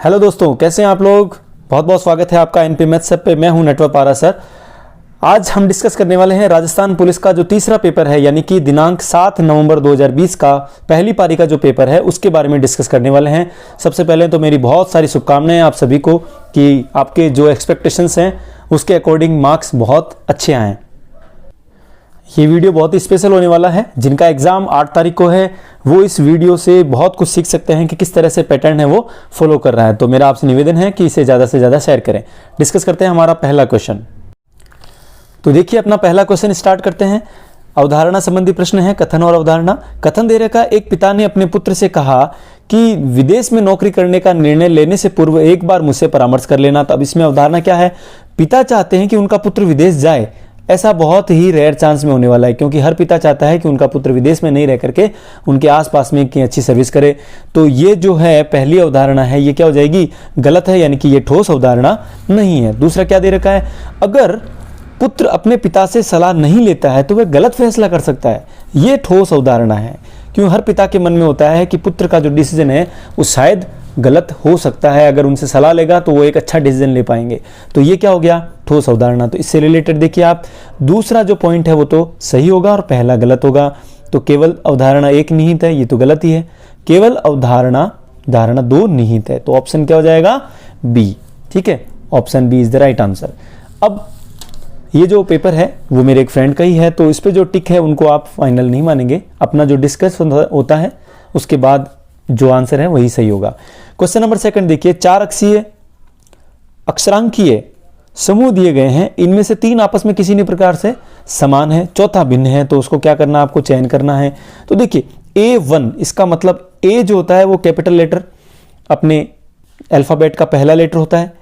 Hello दोस्तों, कैसे हैं आप लोग। बहुत बहुत स्वागत है आपका एनपी मैथ्स ऐप पे। मैं हूं नेटवर्क पारा सर। आज हम डिस्कस करने वाले हैं राजस्थान पुलिस का जो तीसरा पेपर है, यानी कि दिनांक 7 नवंबर 2020 का पहली पारी का जो पेपर है उसके बारे में डिस्कस करने वाले हैं। सबसे पहले तो मेरी बहुत सारी शुभकामनाएं आप सभी को कि आपके जो एक्सपेक्टेशंस हैं उसके अकॉर्डिंग मार्क्स बहुत अच्छे आएँ। ये वीडियो बहुत ही स्पेशल होने वाला है। जिनका एग्जाम 8 तारीख को है वो इस वीडियो से बहुत कुछ सीख सकते हैं कि किस तरह से पैटर्न है वो फॉलो कर रहा है। तो मेरा आपसे निवेदन है कि इसे ज़्यादा से ज़्यादा शेयर करें। डिस्कस करते हैं हमारा पहला क्वेश्चन। तो देखिए, अपना पहला क्वेश्चन स्टार्ट करते हैं। अवधारणा संबंधी प्रश्न है, कथन और अवधारणा। कथन दे रखा, एक पिता ने अपने पुत्र से कहा कि विदेश में नौकरी करने का निर्णय लेने से पूर्व एक बार मुझसे परामर्श कर लेना। तो अब इसमें अवधारणा क्या है? पिता चाहते हैं कि उनका पुत्र विदेश जाए। ऐसा बहुत ही रेयर चांस में होने वाला है, क्योंकि हर पिता चाहता है कि उनका पुत्र विदेश में नहीं रह करके उनके आसपास में की अच्छी सर्विस करे। तो ये जो है पहली अवधारणा है, ये क्या हो जाएगी? गलत है, यानी कि ये ठोस अवधारणा नहीं है। दूसरा क्या दे रखा है? अगर पुत्र अपने पिता से सलाह नहीं लेता है तो वह गलत फैसला कर सकता है। ये ठोस अवधारणा है, क्यों हर पिता के मन में होता है कि पुत्र का जो डिसीजन है वो शायद गलत हो सकता है। अगर उनसे सलाह लेगा तो वो एक अच्छा डिसीजन ले पाएंगे। तो ये क्या हो गया? ठोस अवधारणा। तो इससे रिलेटेड देखिए आप, दूसरा जो पॉइंट है वो तो सही होगा और पहला गलत होगा। तो केवल अवधारणा एक निहित है, ये तो गलत ही है। केवल अवधारणा धारणा 2 निहित है। तो ऑप्शन क्या हो जाएगा? बी। ठीक है, option B is the right answer. अब ये जो पेपर है वो मेरे एक फ्रेंड का ही है, तो इस पे जो टिक है उनको आप फाइनल नहीं मानेंगे। अपना जो डिस्कस होता है उसके बाद जो आंसर है वही सही होगा। क्वेश्चन नंबर 2 देखिए, 4 अक्षीय अक्षरांकीय समूह दिए गए हैं। इनमें से 3 आपस में किसी न प्रकार से समान है, चौथा भिन्न है। तो उसको क्या करना, आपको चयन करना है। तो देखिए A1, इसका मतलब A जो होता है वो कैपिटल लेटर अपने अल्फाबेट का पहला लेटर होता है।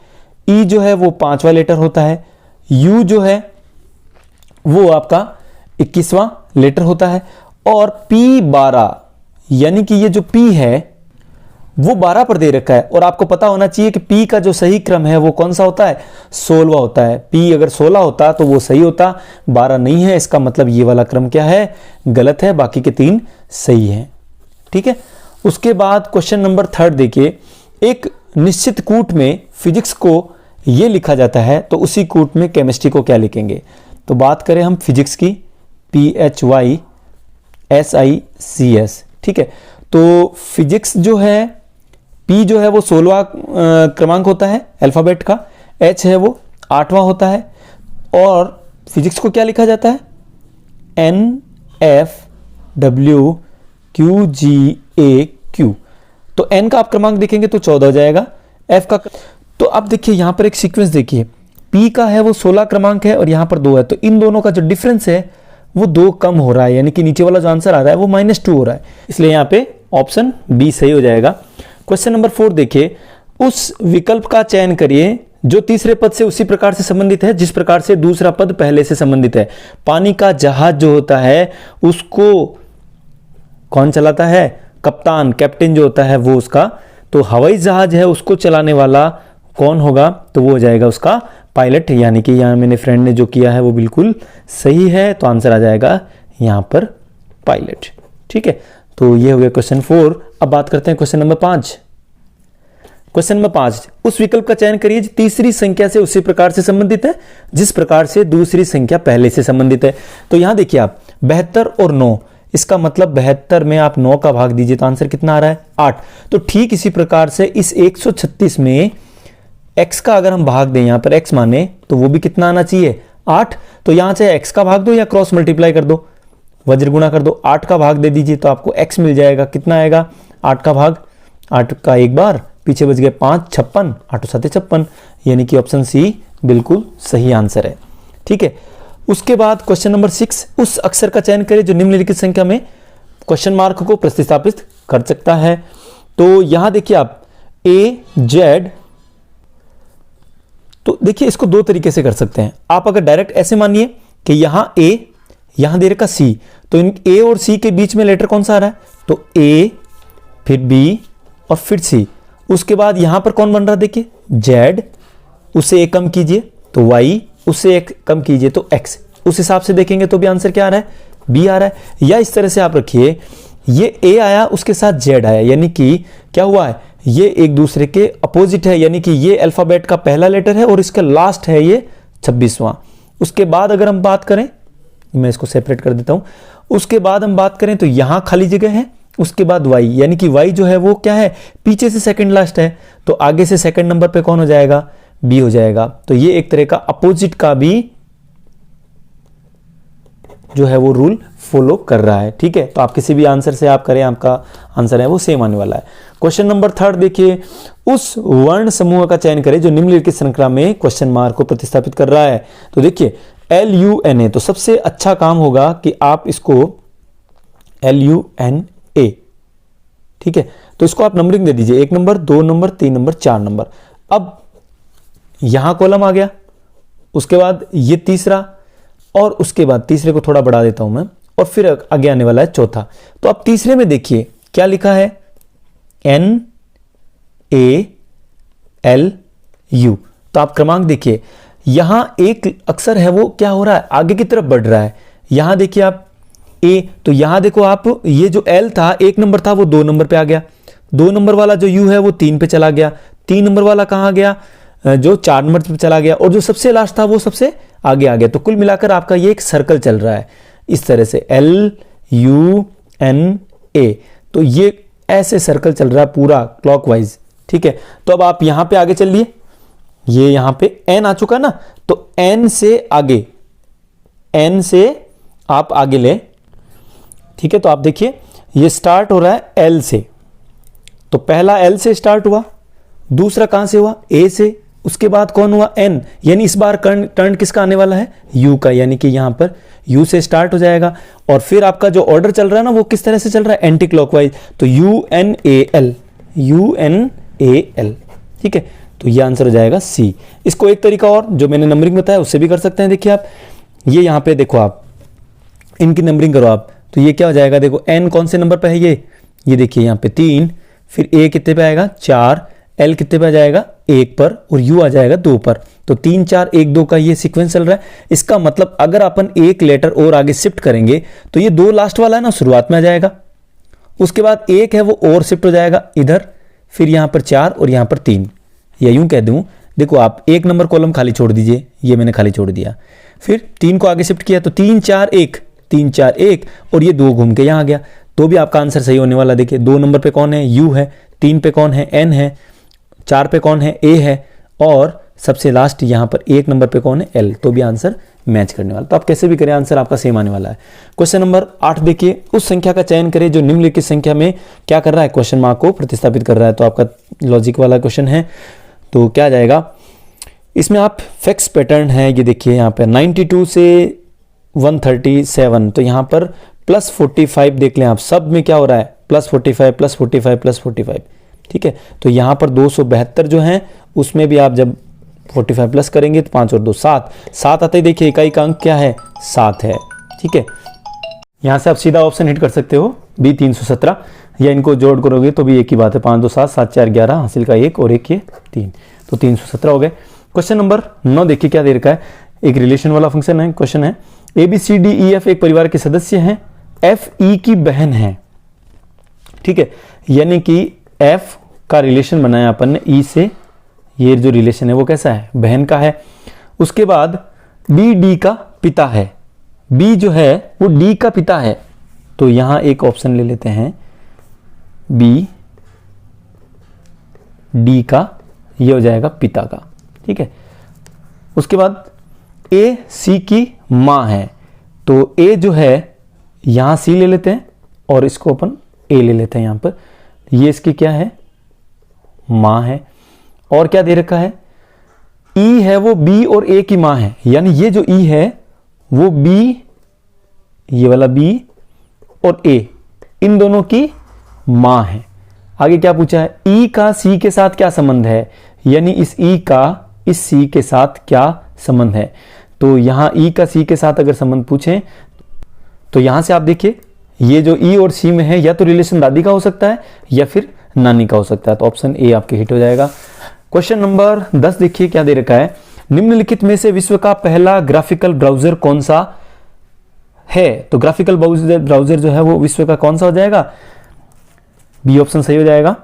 E जो है वो 5वां लेटर होता है। U जो है वो आपका 21वां लेटर होता है। और P12, यानी कि ये जो P है वो 12 पर दे रखा है। और आपको पता होना चाहिए कि P का जो सही क्रम है वो कौन सा होता है? 16वां होता है। P अगर 16 होता तो वो सही होता, 12 नहीं है। इसका मतलब ये वाला क्रम क्या है? गलत है। बाकी के 3 सही हैं। ठीक है। उसके बाद क्वेश्चन नंबर 3 देखिए, एक निश्चित कूट में फिजिक्स को ये लिखा जाता है तो उसी कूट में केमिस्ट्री को क्या लिखेंगे? तो बात करें हम फिजिक्स की, PHYSICS। ठीक है। तो फिजिक्स जो है, P जो है वो 16वां क्रमांक होता है अल्फाबेट का, H है वो 8वां होता है। और फिजिक्स को क्या लिखा जाता है? NFWQGAQ। तो N का आप क्रमांक देखेंगे तो 14 हो जाएगा। F का, तो अब देखिए यहां पर एक सीक्वेंस देखिए, P का है वो 16 क्रमांक है और यहां पर 2 है। तो इन दोनों का जो डिफरेंस है वो 2 कम हो रहा है, यानी कि नीचे वाला जो आंसर आ रहा है वो -2 हो रहा है। इसलिए यहां पे ऑप्शन बी सही हो जाएगा। क्वेश्चन नंबर 4 देखिए, उस विकल्प का चयन करिए जो तीसरे पद से उसी प्रकार से संबंधित है जिस प्रकार से दूसरा पद पहले से संबंधित है। पानी का जहाज जो होता है उसको कौन चलाता है? कप्तान, कैप्टन जो होता है वो उसका। तो हवाई जहाज है उसको चलाने वाला कौन होगा? तो वो हो जाएगा उसका पायलट। यानी कि यहां मेरे फ्रेंड ने जो किया है वो बिल्कुल सही है। तो आंसर आ जाएगा यहां पर पायलट। ठीक है। तो ये हो गया क्वेश्चन 4। अब बात करते हैं क्वेश्चन नंबर 5। क्वेश्चन नंबर 5, उस विकल्प का चयन करिए जो तीसरी संख्या से उसी प्रकार से संबंधित है जिस प्रकार से दूसरी संख्या पहले से संबंधित है। तो यहां देखिए आप, 72 और 9, इसका मतलब 72 में आप 9 का भाग दीजिए तो आंसर कितना आ रहा है? 8। तो ठीक इसी प्रकार से इस 136 में x का अगर हम भाग दें, यहां पर x माने, तो वो भी कितना आना चाहिए? 8। तो यहां से x का भाग दो या क्रॉस मल्टीप्लाई कर दो, वज्र गुणा कर दो, 8 का भाग दे दीजिए तो आपको x मिल जाएगा। कितना आएगा? 8 का भाग, 8 का एक बार, पीछे बच गए 5, 56, 8 7 56, यानी कि ऑप्शन सी बिल्कुल सही आंसर है। ठीक है। उसके बाद क्वेश्चन नंबर 6, उस अक्षर का चयन करें जो निम्नलिखित संख्या में क्वेश्चन मार्क को प्रतिस्थापित कर सकता है। तो यहां देखिए आप, AZ, तो देखिए इसको 2 तरीके से कर सकते हैं आप। अगर डायरेक्ट ऐसे मानिए कि यहां A, यहां दे रखा C, तो इन A और C के बीच में लेटर कौन सा आ रहा है? तो A, फिर B और फिर C। उसके बाद यहां पर कौन बन रहा है? देखिए Z, उससे एक कम कीजिए तो Y, उससे एक कम कीजिए तो X। उस हिसाब से देखेंगे तो भी आंसर क्या आ रहा है? B आ रहा है। या इस तरह से आप रखिए, ये A आया उसके साथ Z आया, यानी कि क्या हुआ है? ये एक दूसरे के अपोजिट है, यानी कि ये अल्फाबेट का पहला लेटर है और इसका लास्ट है ये 26वां। उसके बाद अगर हम बात करें, मैं इसको सेपरेट कर देता हूं, उसके बाद हम बात करें तो यहां खाली जगह है, उसके बाद वाई, यानी कि वाई जो है वो क्या है, पीछे से सेकंड लास्ट है, तो आगे से सेकंड नंबर पे कौन हो जाएगा, बी हो जाएगा। तो ये एक तरह का अपोजिट का भी जो है वो रूल फॉलो कर रहा है। ठीक है, तो आप किसी भी आंसर से आप करें, आपका आंसर है वो सेम आने वाला है। क्वेश्चन नंबर 3 देखिए, उस वर्ण समूह का चयन करें जो निम्नलिखित श्रृंखला में क्वेश्चन मार्क को प्रतिस्थापित कर रहा है। तो देखिए LUNA, तो सबसे अच्छा काम होगा कि आप इसको LUNA, ठीक है, तो इसको आप नंबरिंग दे दीजिए, 1 नंबर, 2 नंबर, 3 नंबर, 4 नंबर। अब यहां कॉलम आ गया, उसके बाद ये तीसरा, और उसके बाद तीसरे को थोड़ा बढ़ा देता हूं मैं, और फिर आगे आने वाला है चौथा। तो अब तीसरे में देखिए क्या लिखा है, NALU। तो आप क्रमांक देखिए, यहां एक अक्षर है वो क्या हो रहा है, आगे की तरफ बढ़ रहा है। यहां देखिए आप A, तो यहां देखो आप, ये जो L था 1 नंबर था वो 2 नंबर पे आ गया, 2 नंबर वाला जो U है वो 3 पे चला गया, 3 नंबर वाला कहां गया, जो 4 नंबर पे चला गया, और जो सबसे लास्ट था वो सबसे आगे आ गया। तो कुल मिलाकर आपका ये एक सर्कल चल रहा है इस तरह से, LUNA। तो ये ऐसे सर्कल चल रहा है पूरा क्लॉकवाइज। ठीक है, तो अब आप यहां पे आगे चलिए, ये यहां पे N आ चुका ना, तो N से आगे, N से आप आगे ले। ठीक है, तो आप देखिए ये स्टार्ट हो रहा है L से, तो पहला L से स्टार्ट हुआ, दूसरा कहां से हुआ, A से, उसके बाद कौन हुआ, N, यानी इस बार टर्न किसका आने वाला है, U का, यानी कि यहां पर U से स्टार्ट हो जाएगा। और फिर आपका जो ऑर्डर चल रहा है ना वो किस तरह से चल रहा है, एंटी क्लॉकवाइज, तो UNAL, UNAL। ठीक है, तो ये आंसर हो जाएगा C। इसको एक तरीका और जो मैंने नंबरिंग बताया उससे भी कर सकते हैं। देखिए आप ये यहां पे देखो, आप इनकी नंबरिंग करो आप, तो ये क्या हो जाएगा, देखो N कौन से नंबर पे है, ये देखिए यहां पे 3, फिर A कितने पे आएगा 4, L कितने पे आ जाएगा 1 पर, और U आ जाएगा 2 पर। तो 3 4 1 2 का ये सीक्वेंस चल रहा है। इसका मतलब अगर अपन एक लेटर और आगे शिफ्ट करेंगे तो ये 2 लास्ट वाला है ना शुरुआत में आ जाएगा, उसके बाद 1 है वो और शिफ्ट हो जाएगा इधर, फिर यहां पर 4 और यहां पर 3, या यूं कह दूं, देखो आप 1 नंबर कॉलम खाली छोड़ दीजिए, ये मैंने खाली छोड़ दिया, फिर 3 को आगे शिफ्ट किया तो 3 4 1, 3 4 1, और ये 2 घूम के यहां आ गया, तो भी आपका आंसर सही होने वाला। देखिए 2 नंबर पे कौन है, U है, 3 पे कौन है, N है, 4 पे कौन है, A है, और सबसे लास्ट यहां पर 1 नंबर पे कौन है, L, तो भी आंसर मैच करने वाला। तो आप कैसे भी करें आंसर आपका सेम आने वाला है। क्वेश्चन नंबर 8 देखिए, उस संख्या का चयन करें जो निम्नलिखित संख्या में क्या कर रहा है, क्वेश्चन मार्क को प्रतिस्थापित कर रहा है। तो आपका लॉजिक वाला क्वेश्चन है, तो क्या आ जाएगा इसमें, आप फिक्स पैटर्न है, ये देखिए यहाँ पे 92 से 137, तो यहाँ पर +45 देख लें आप, सब में क्या हो रहा है, +45 +45 +45। ठीक है, तो यहाँ पर 272 जो है उसमें भी आप जब 45 प्लस करेंगे तो 5 और 2 7, 7 आते ही देखिए इकाई का अंक क्या है, 7 है। ठीक है, यहाँ से आप सीधा ऑप्शन हिट कर सकते हो B 317, या इनको जोड़ करोगे तो भी एक ही बात है, 5 2 7 7 4 11, हासिल का 1 और 1 ये 3, तो 317 हो गए। क्वेश्चन नंबर 9 देखिए क्या दे रखा है, एक रिलेशन वाला फंक्शन है। क्वेश्चन है ABCDEF एक परिवार के सदस्य हैं, F E की बहन है। ठीक है, यानी कि F का रिलेशन बनाया अपन ने E से, ये जो रिलेशन है वो कैसा है, बहन का है। उसके बाद B D का पिता है, B जो है वो D का पिता है, तो यहां एक ऑप्शन ले लेते हैं B D का, ये हो जाएगा पिता का। ठीक है, उसके बाद A C की मां है, तो A जो है यहां C ले लेते हैं और इसको अपन A ले लेते हैं यहां पर, ये इसकी क्या है, मां है। और क्या दे रखा है, E है वो B और A की मां है, यानी ये जो E है वो B, ये वाला B और A इन दोनों की मां है। आगे क्या पूछा है, E का C के साथ क्या संबंध है, यानी इस E का इस C के साथ क्या संबंध है। तो यहां E का C के साथ अगर संबंध पूछें तो यहां से आप देखिए ये जो E और C में है, या तो रिलेशन दादी का हो सकता है या फिर नानी का हो सकता है, तो ऑप्शन ए आपके हिट हो जाएगा। क्वेश्चन नंबर 10 देखिए क्या दे रखा है, निम्नलिखित में से विश्व का पहला ग्राफिकल ब्राउजर कौन सा है। तो ग्राफिकल ब्राउजर जो है वो विश्व का कौन सा हो जाएगा, बी ऑप्शन सही हो जाएगा।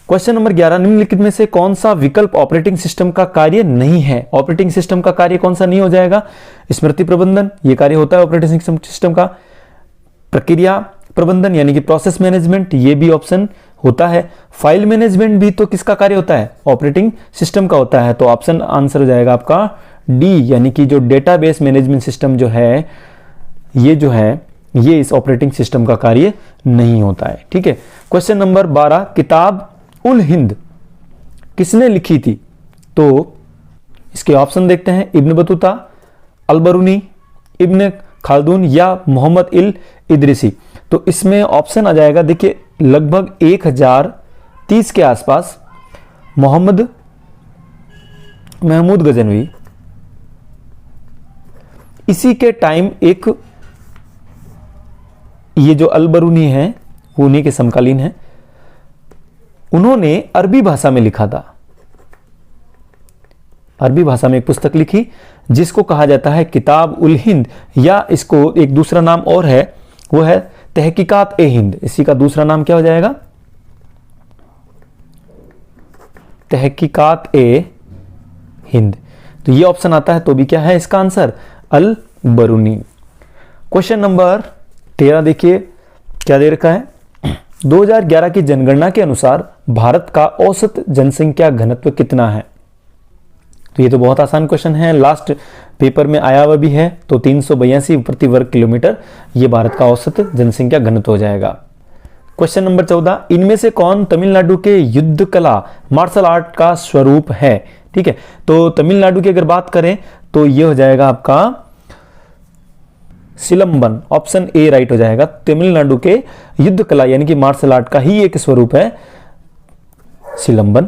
क्वेश्चन नंबर 11, निम्नलिखित में से कौन सा विकल्प ऑपरेटिंग सिस्टम का कार्य नहीं है? ऑपरेटिंग सिस्टम का कार्य कौन सा नहीं हो जाएगा? स्मृति प्रबंधन, ये कार्य होता है ऑपरेटिंग सिस्टम का। प्रक्रिया प्रबंधन यानी कि प्रोसेस मैनेजमेंट, ये भी ऑप्शन होता है। फाइल मैनेजमेंट भी तो किसका कार्य होता है? ऑपरेटिंग सिस्टम का होता है। तो ऑप्शन आंसर हो जाएगा आपका डी, यानी कि जो डेटाबेस मैनेजमेंट सिस्टम जो है ये इस ऑपरेटिंग सिस्टम का कार्य नहीं होता है। ठीक है। क्वेश्चन नंबर 12, किताब उल हिंद किसने लिखी थी? तो इसके ऑप्शन देखते हैं, इब्न बतूता, अलबरूनी, इब्न खालदून या मोहम्मद इल इदरिसी। तो इसमें ऑप्शन आ जाएगा, देखिए लगभग 1030 के आसपास मोहम्मद महमूद गजनवी, इसी के टाइम एक ये जो अलबरूनी है वो उन्हीं के समकालीन है, उन्होंने अरबी भाषा में लिखा था। अरबी भाषा में एक पुस्तक लिखी जिसको कहा जाता है किताब उल हिंद, या इसको एक दूसरा नाम और है, वो है तहकीकात ए हिंद। इसी का दूसरा नाम क्या हो जाएगा? तहकीकात ए हिंद। तो ये ऑप्शन आता है, तो भी क्या है इसका आंसर? अल बरूनी। क्वेश्चन नंबर 13 देखिए क्या दे रखा है, 2011 की जनगणना के अनुसार भारत का औसत जनसंख्या घनत्व कितना है? तो ये तो बहुत आसान क्वेश्चन है, लास्ट पेपर में आया हुआ भी है। तो 382 प्रति वर्ग किलोमीटर ये भारत का औसत जनसंख्या घनत्व हो जाएगा। क्वेश्चन नंबर 14, इनमें से कौन तमिलनाडु के युद्ध कला मार्शल आर्ट का स्वरूप है? ठीक है, तो तमिलनाडु की अगर बात करें तो ये हो जाएगा आपका सिलंबन, ऑप्शन ए राइट हो जाएगा। तमिलनाडु के युद्ध कला यानी कि मार्शल आर्ट का ही एक स्वरूप है सिलंबन।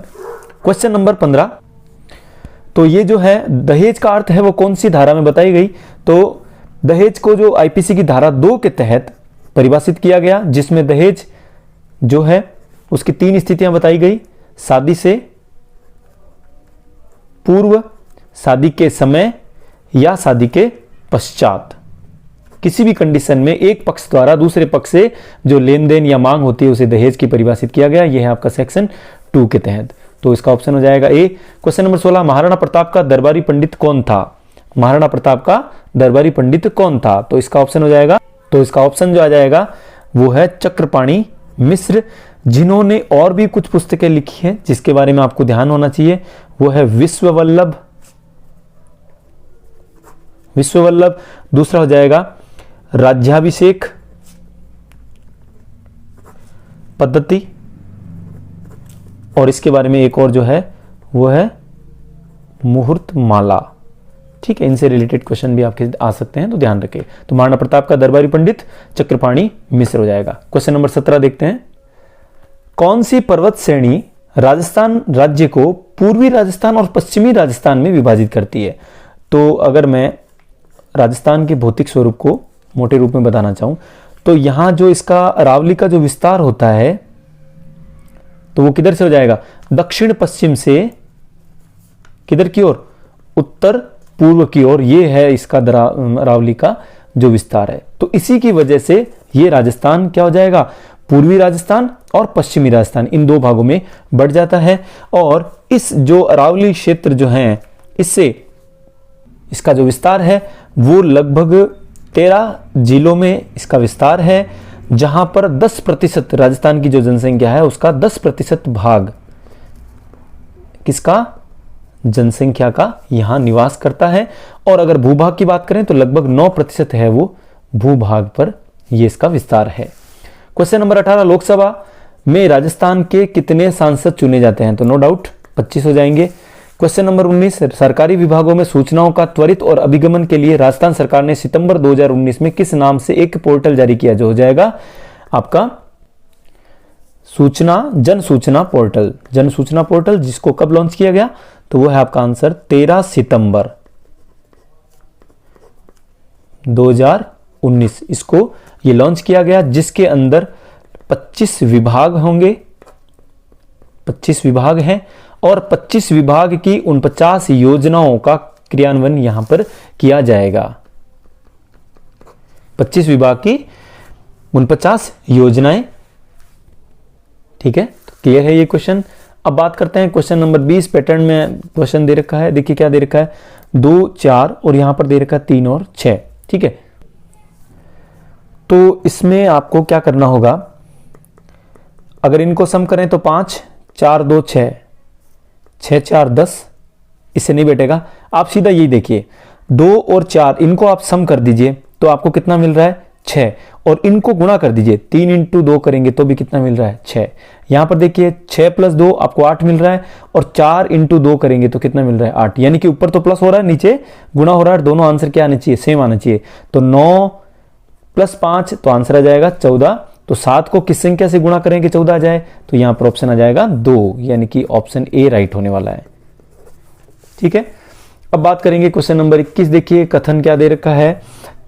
क्वेश्चन नंबर 15, तो ये जो है दहेज का अर्थ है वो कौन सी धारा में बताई गई? तो दहेज को जो आईपीसी की धारा 2 के तहत परिभाषित किया गया, जिसमें दहेज जो है उसकी 3 स्थितियां बताई गई, शादी से पूर्व, शादी के समय या शादी के पश्चात। किसी भी कंडीशन में एक पक्ष द्वारा दूसरे पक्ष से जो लेन देन या मांग होती है उसे दहेज की परिभाषित किया गया। यह है आपका सेक्शन 2 के तहत। तो इसका ऑप्शन हो जाएगा ए। क्वेश्चन नंबर 16, महाराणा प्रताप का दरबारी पंडित कौन था? महाराणा प्रताप का दरबारी पंडित कौन था? तो इसका ऑप्शन हो जाएगा, तो इसका ऑप्शन जो आ जाएगा वो है चक्रपाणी मिश्र, जिन्होंने और भी कुछ पुस्तकें लिखी हैं जिसके बारे में आपको ध्यान होना चाहिए, वो है विश्ववल्लभ। दूसरा हो जाएगा राज्याभिषेक पद्धति, और इसके बारे में एक और जो है वो है मुहूर्त माला। ठीक है, इनसे रिलेटेड क्वेश्चन भी आपके आ सकते हैं, तो ध्यान रखें। तो महाराणा प्रताप का दरबारी पंडित चक्रपाणी मिश्र हो जाएगा। क्वेश्चन नंबर 17 देखते हैं, कौन सी पर्वत श्रेणी राजस्थान राज्य को पूर्वी राजस्थान और पश्चिमी राजस्थान में विभाजित करती है? तो अगर मैं राजस्थान के भौतिक स्वरूप को मोटे रूप में बताना चाहूं तो यहां जो इसका अरावली का जो विस्तार होता है तो वो किधर से हो जाएगा? दक्षिण पश्चिम से किधर की ओर? उत्तर पूर्व की ओर। ये है इसका अरावली का जो विस्तार है। तो इसी की वजह से ये राजस्थान क्या हो जाएगा? पूर्वी राजस्थान और पश्चिमी राजस्थान, इन 2 भागों में बढ़ जाता है। और इस जो अरावली क्षेत्र जो है, इससे इसका जो विस्तार है वो लगभग 13 जिलों में इसका विस्तार है, जहां पर 10% राजस्थान की जो जनसंख्या है उसका 10% भाग किसका? जनसंख्या का यहां निवास करता है। और अगर भूभाग की बात करें तो लगभग 9% है वो भूभाग पर ये इसका विस्तार है। क्वेश्चन नंबर 18, लोकसभा में राजस्थान के कितने सांसद चुने जाते हैं? तो नो डाउट 25 हो जाएंगे। क्वेश्चन नंबर 19, सरकारी विभागों में सूचनाओं का त्वरित और अभिगमन के लिए राजस्थान सरकार ने सितंबर 2019 में किस नाम से एक पोर्टल जारी किया, जो हो जाएगा आपका जन सूचना पोर्टल, जिसको कब लॉन्च किया गया? तो वो है आपका आंसर 13 सितंबर 2019 इसको ये लॉन्च किया गया, जिसके अंदर 25 विभाग होंगे, 25 विभाग हैं और 25 विभाग की 49 योजनाओं का क्रियान्वयन यहां पर किया जाएगा। 25 विभाग की 49 योजनाएं, ठीक है, तो क्लियर है ये क्वेश्चन। अब बात करते हैं क्वेश्चन नंबर 20। पैटर्न में क्वेश्चन दे रखा है, देखिए क्या दे रखा है, 2, 4 और यहां पर दे रखा है 3 और 6। ठीक है, तो इसमें आपको क्या करना होगा, अगर इनको सम करें तो 5, 4, 2, 6, 6, 4, 10, इससे नहीं बैठेगा। आप सीधा यही देखिए, 2 और 4 इनको आप सम कर दीजिए तो आपको कितना मिल रहा है, 6, और इनको गुणा कर दीजिए, 3 इंटू 2 करेंगे तो भी कितना मिल रहा है, 6। यहां पर देखिए 6 प्लस 2 आपको 8 मिल रहा है, और 4 इंटू 2 करेंगे तो कितना मिल रहा है, 8। यानी कि ऊपर तो प्लस हो रहा है, नीचे गुणा हो रहा है, दोनों आंसर क्या आने चाहिए, सेम आना चाहिए। तो 9 प्लस 5 तो आंसर आ जाएगा 14। तो 7 को किस संख्या से गुणा करेंगे 14 आ जाए, तो यहां पर ऑप्शन आ जाएगा 2, यानी कि ऑप्शन ए राइट होने वाला है। ठीक है, अब बात करेंगे क्वेश्चन नंबर 21। देखिए कथन क्या दे रखा है,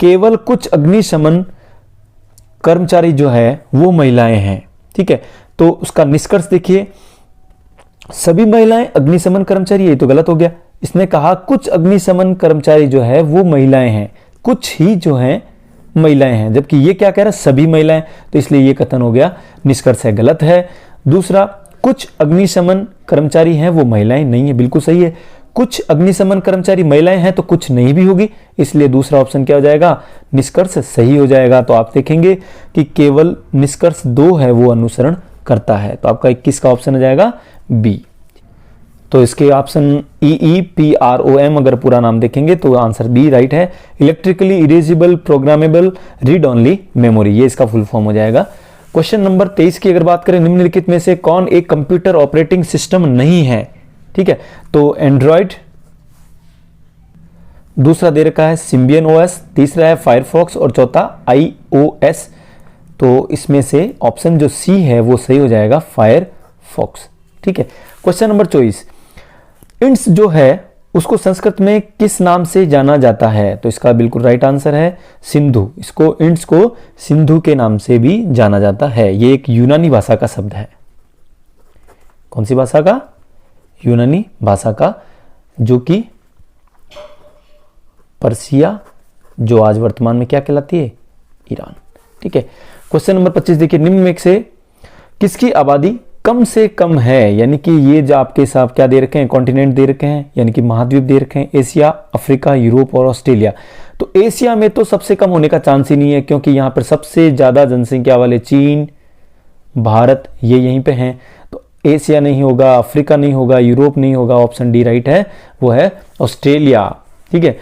केवल कुछ अग्निशमन कर्मचारी जो है वो महिलाएं हैं। ठीक है, तो उसका निष्कर्ष देखिए, सभी महिलाएं अग्निशमन कर्मचारी, ये तो गलत हो गया। इसने कहा कुछ अग्निशमन कर्मचारी जो है वो महिलाएं हैं, कुछ ही जो है महिलाएं हैं, जबकि ये क्या कह रहा है, सभी महिलाएं, तो इसलिए ये कथन हो गया, निष्कर्ष है गलत है। दूसरा, कुछ अग्निशमन कर्मचारी हैं वो महिलाएं नहीं है, बिल्कुल सही है। कुछ अग्निशमन कर्मचारी महिलाएं हैं तो कुछ नहीं भी होगी, इसलिए दूसरा ऑप्शन क्या हो जाएगा, निष्कर्ष सही हो जाएगा। तो आप देखेंगे कि केवल निष्कर्ष 2 है वो अनुसरण करता है, तो आपका 21 का ऑप्शन हो जाएगा बी। तो इसके ऑप्शन EEPROM अगर पूरा नाम देखेंगे तो आंसर बी राइट है। Electrically erasable programmable read only memory, ये इसका फुल फॉर्म हो जाएगा। क्वेश्चन नंबर 23 की अगर बात करें, निम्नलिखित में से कौन एक कंप्यूटर ऑपरेटिंग सिस्टम नहीं है। ठीक है, तो एंड्रॉइड, दूसरा दे रखा है सिम्बियन OS, तीसरा है फायरफॉक्स और चौथा iOS। तो इसमें से ऑप्शन जो सी है वो सही हो जाएगा, फायरफॉक्स। ठीक है, क्वेश्चन नंबर 24, इंड्स जो है उसको संस्कृत में किस नाम से जाना जाता है, तो इसका बिल्कुल राइट आंसर है सिंधु। इसको इंड्स को सिंधु के नाम से भी जाना जाता है। ये एक यूनानी भाषा का शब्द है। कौन सी भाषा का, यूनानी भाषा का, जो कि पर्सिया, जो आज वर्तमान में क्या कहलाती है, ईरान। ठीक है, क्वेश्चन नंबर 25 देखिए, निम्न में से किसकी आबादी कम से कम है, यानी कि ये जो आपके साथ क्या दे रखे हैं, कॉन्टिनेंट दे रखे हैं, यानी कि महाद्वीप दे रखे हैं, एशिया, अफ्रीका, यूरोप और ऑस्ट्रेलिया। तो एशिया में तो सबसे कम होने का चांस ही नहीं है, क्योंकि यहां पर सबसे ज्यादा जनसंख्या वाले चीन, भारत, ये यहीं पे हैं। तो एशिया नहीं होगा, अफ्रीका नहीं होगा, यूरोप नहीं होगा, ऑप्शन डी राइट है, वो है ऑस्ट्रेलिया। ठीक है,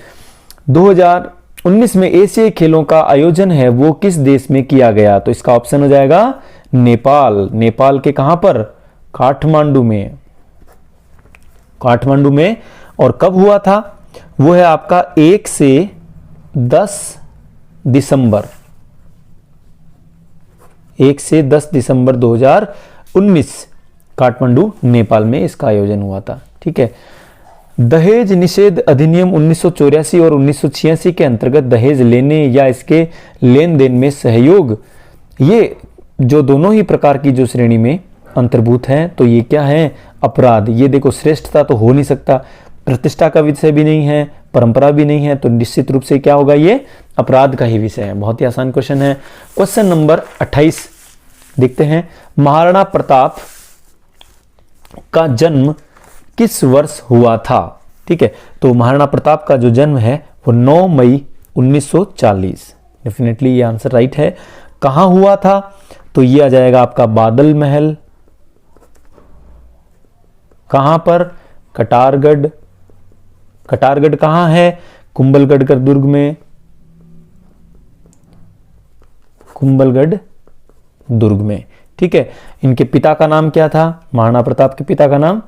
2019 में एशियाई खेलों का आयोजन है वो किस देश में किया गया, तो इसका ऑप्शन हो जाएगा नेपाल। नेपाल के कहां पर, काठमांडू में, काठमांडू में। और कब हुआ था, वो है आपका 1 से 10 दिसंबर, 1 से 10 दिसंबर 2019 काठमांडू नेपाल में इसका आयोजन हुआ था। ठीक है, दहेज निषेध अधिनियम 1984 और 1986 के अंतर्गत दहेज लेने या इसके लेन देन में सहयोग, ये जो दोनों ही प्रकार की जो श्रेणी में अंतर्भूत हैं, तो ये क्या है, अपराध। ये देखो श्रेष्ठता तो हो नहीं सकता, प्रतिष्ठा का विषय भी नहीं है, परंपरा भी नहीं है, तो निश्चित रूप से क्या होगा, ये अपराध का ही विषय है। बहुत ही आसान क्वेश्चन है। क्वेश्चन नंबर 28 देखते हैं, महाराणा प्रताप का जन्म किस वर्ष हुआ था। ठीक है, तो महाराणा प्रताप का जो जन्म है वो 9 मई 1940। डेफिनेटली ये आंसर राइट है। कहां हुआ था, तो ये आ जाएगा आपका बादल महल। कहां पर, कटारगढ़। कटारगढ़ कहां है, कुंभलगढ़ का दुर्ग में, कुंभलगढ़ दुर्ग में। ठीक है, इनके पिता का नाम क्या था, महाराणा प्रताप के पिता का नाम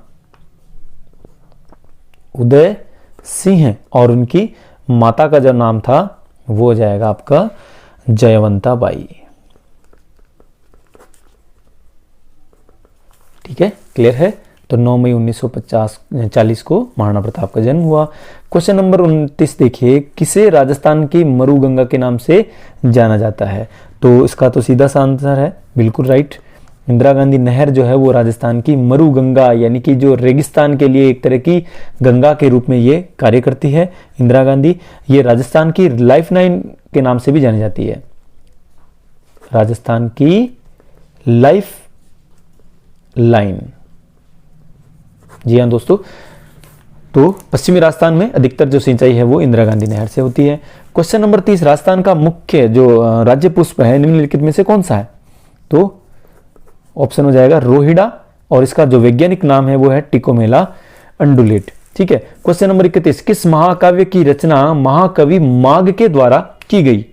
उदय सिंह, और उनकी माता का जो नाम था वो हो जाएगा आपका जयवंता बाई। ठीक है, क्लियर है। तो 9 मई 1940 को महाराणा प्रताप का जन्म हुआ। क्वेश्चन नंबर 29 देखिए, किसे राजस्थान की मरुगंगा के नाम से जाना जाता है, तो इसका तो सीधा सा आंसर है बिल्कुल राइट। इंदिरा गांधी नहर जो है वो राजस्थान की मरुगंगा, यानी कि जो रेगिस्तान के लिए एक तरह की गंगा के रूप में ये कार्य करती है इंदिरा गांधी। ये राजस्थान की लाइफलाइन के नाम से भी जानी जाती है, राजस्थान की लाइन। जी हाँ दोस्तों, तो पश्चिमी राजस्थान में अधिकतर जो सिंचाई है वो इंदिरा गांधी नहर से होती है। क्वेश्चन नंबर 30, राजस्थान का मुख्य जो राज्य पुष्प है निम्नलिखित में से कौन सा है? तो ऑप्शन हो जाएगा रोहिड़ा, और इसका जो वैज्ञानिक नाम है वो है टिकोमेला अंडुलेट। ठीक है। क्वेश्चन नंबर 31, किस महाकाव्य की रचना महाकवि माघ के द्वारा की गई?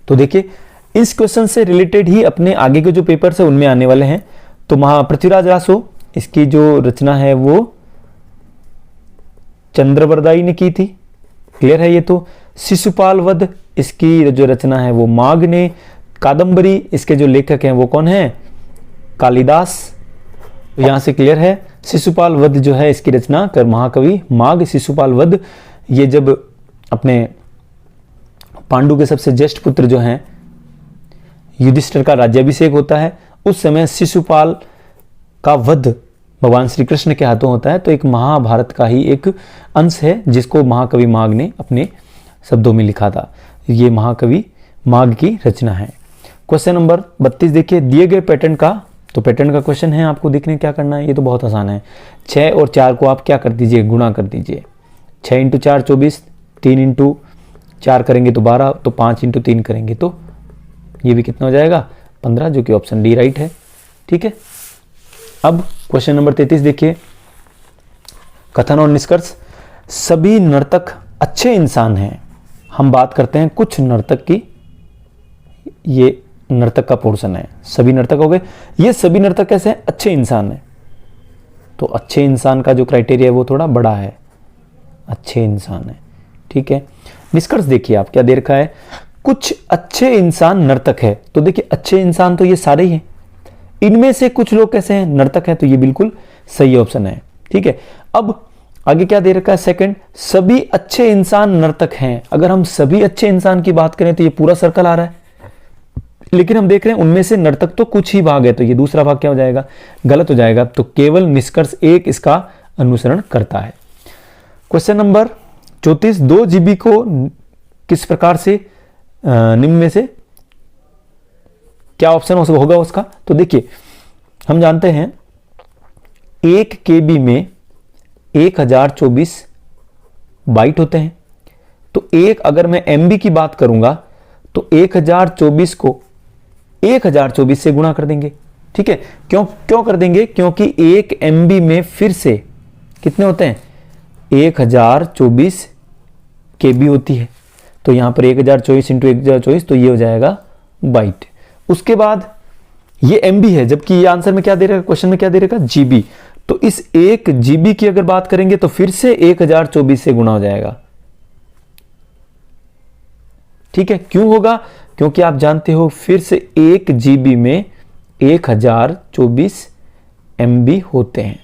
तो देखिए, इस क्वेश्चन से रिलेटेड ही अपने आगे के जो पेपर्स है उनमें आने वाले हैं। तो पृथ्वीराज रासो, इसकी जो रचना है वो चंद्रबरदाई ने की थी, क्लियर है ये तो। शिशुपाल वध, इसकी जो रचना है वो माघ ने। कादंबरी, इसके जो लेखक हैं वो कौन है? कालिदास। तो यहां से क्लियर है, शिशुपाल वध जो है इसकी रचना कर महाकवि माघ। शिशुपाल वध, ये जब अपने पांडु के सबसे ज्येष्ठ पुत्र जो हैं युधिष्ठिर का राज्याभिषेक होता है, उस समय शिशुपाल का वध भगवान श्री कृष्ण के हाथों होता है। तो एक महाभारत का ही एक अंश है जिसको महाकवि माघ ने अपने शब्दों में लिखा था। ये महाकवि माघ की रचना है। क्वेश्चन नंबर 32 देखिए, दिए गए पैटर्न का, तो पैटर्न का क्वेश्चन है, आपको देखने क्या करना है, ये तो बहुत आसान है। 6 और 4 को आप क्या कर दीजिए, गुणा कर दीजिए। 6 × 4 24, 3 × 4 करेंगे तो 12, तो 5 × 3 करेंगे तो ये भी कितना हो जाएगा, 15, जो कि ऑप्शन डी राइट है। ठीक है। अब क्वेश्चन नंबर 33 देखिए, कथन और निष्कर्ष। सभी नर्तक अच्छे इंसान हैं। हम बात करते हैं कुछ नर्तक की, ये नर्तक का पोर्शन है, सभी नर्तक हो गए। ये सभी नर्तक कैसे हैं? अच्छे इंसान हैं। तो अच्छे इंसान का जो क्राइटेरिया है वो थोड़ा बड़ा है, अच्छे इंसान है। ठीक है। निष्कर्ष देखिए आप क्या दे रखा है, कुछ अच्छे इंसान नर्तक है। तो देखिए, अच्छे इंसान तो ये सारे ही हैं, इनमें से कुछ लोग कैसे हैं, नर्तक हैं। तो ये बिल्कुल सही ऑप्शन है। ठीक है। अब आगे क्या दे रखा है, सेकंड, सभी अच्छे इंसान नर्तक हैं। अगर हम सभी अच्छे इंसान की बात करें तो ये पूरा सर्कल आ रहा है, लेकिन हम देख रहे हैं उनमें से नर्तक तो कुछ ही भाग है, तो ये दूसरा भाग क्या हो जाएगा, गलत हो जाएगा। तो केवल निष्कर्ष 1 इसका अनुसरण करता है। क्वेश्चन नंबर 34, 2 GB को किस प्रकार से निम्न में से क्या ऑप्शन होगा उसका? तो देखिए, हम जानते हैं 1 KB में 1024 बाइट होते हैं। तो एक, अगर मैं MB की बात करूंगा तो 1024 को 1024 से गुणा कर देंगे। ठीक है। क्यों कर देंगे? क्योंकि 1 MB में फिर से कितने होते हैं, 1024 KB होती है। तो यहां पर 1024 × 1024, तो ये हो जाएगा बाइट। उसके बाद ये MB है, जबकि ये आंसर में क्या दे रहा है, क्वेश्चन में क्या दे रखा है, GB। तो इस 1 GB की अगर बात करेंगे तो फिर से 1024 से गुणा हो जाएगा। ठीक है। क्यों होगा? क्योंकि आप जानते हो फिर से 1 GB में 1024 MB होते हैं।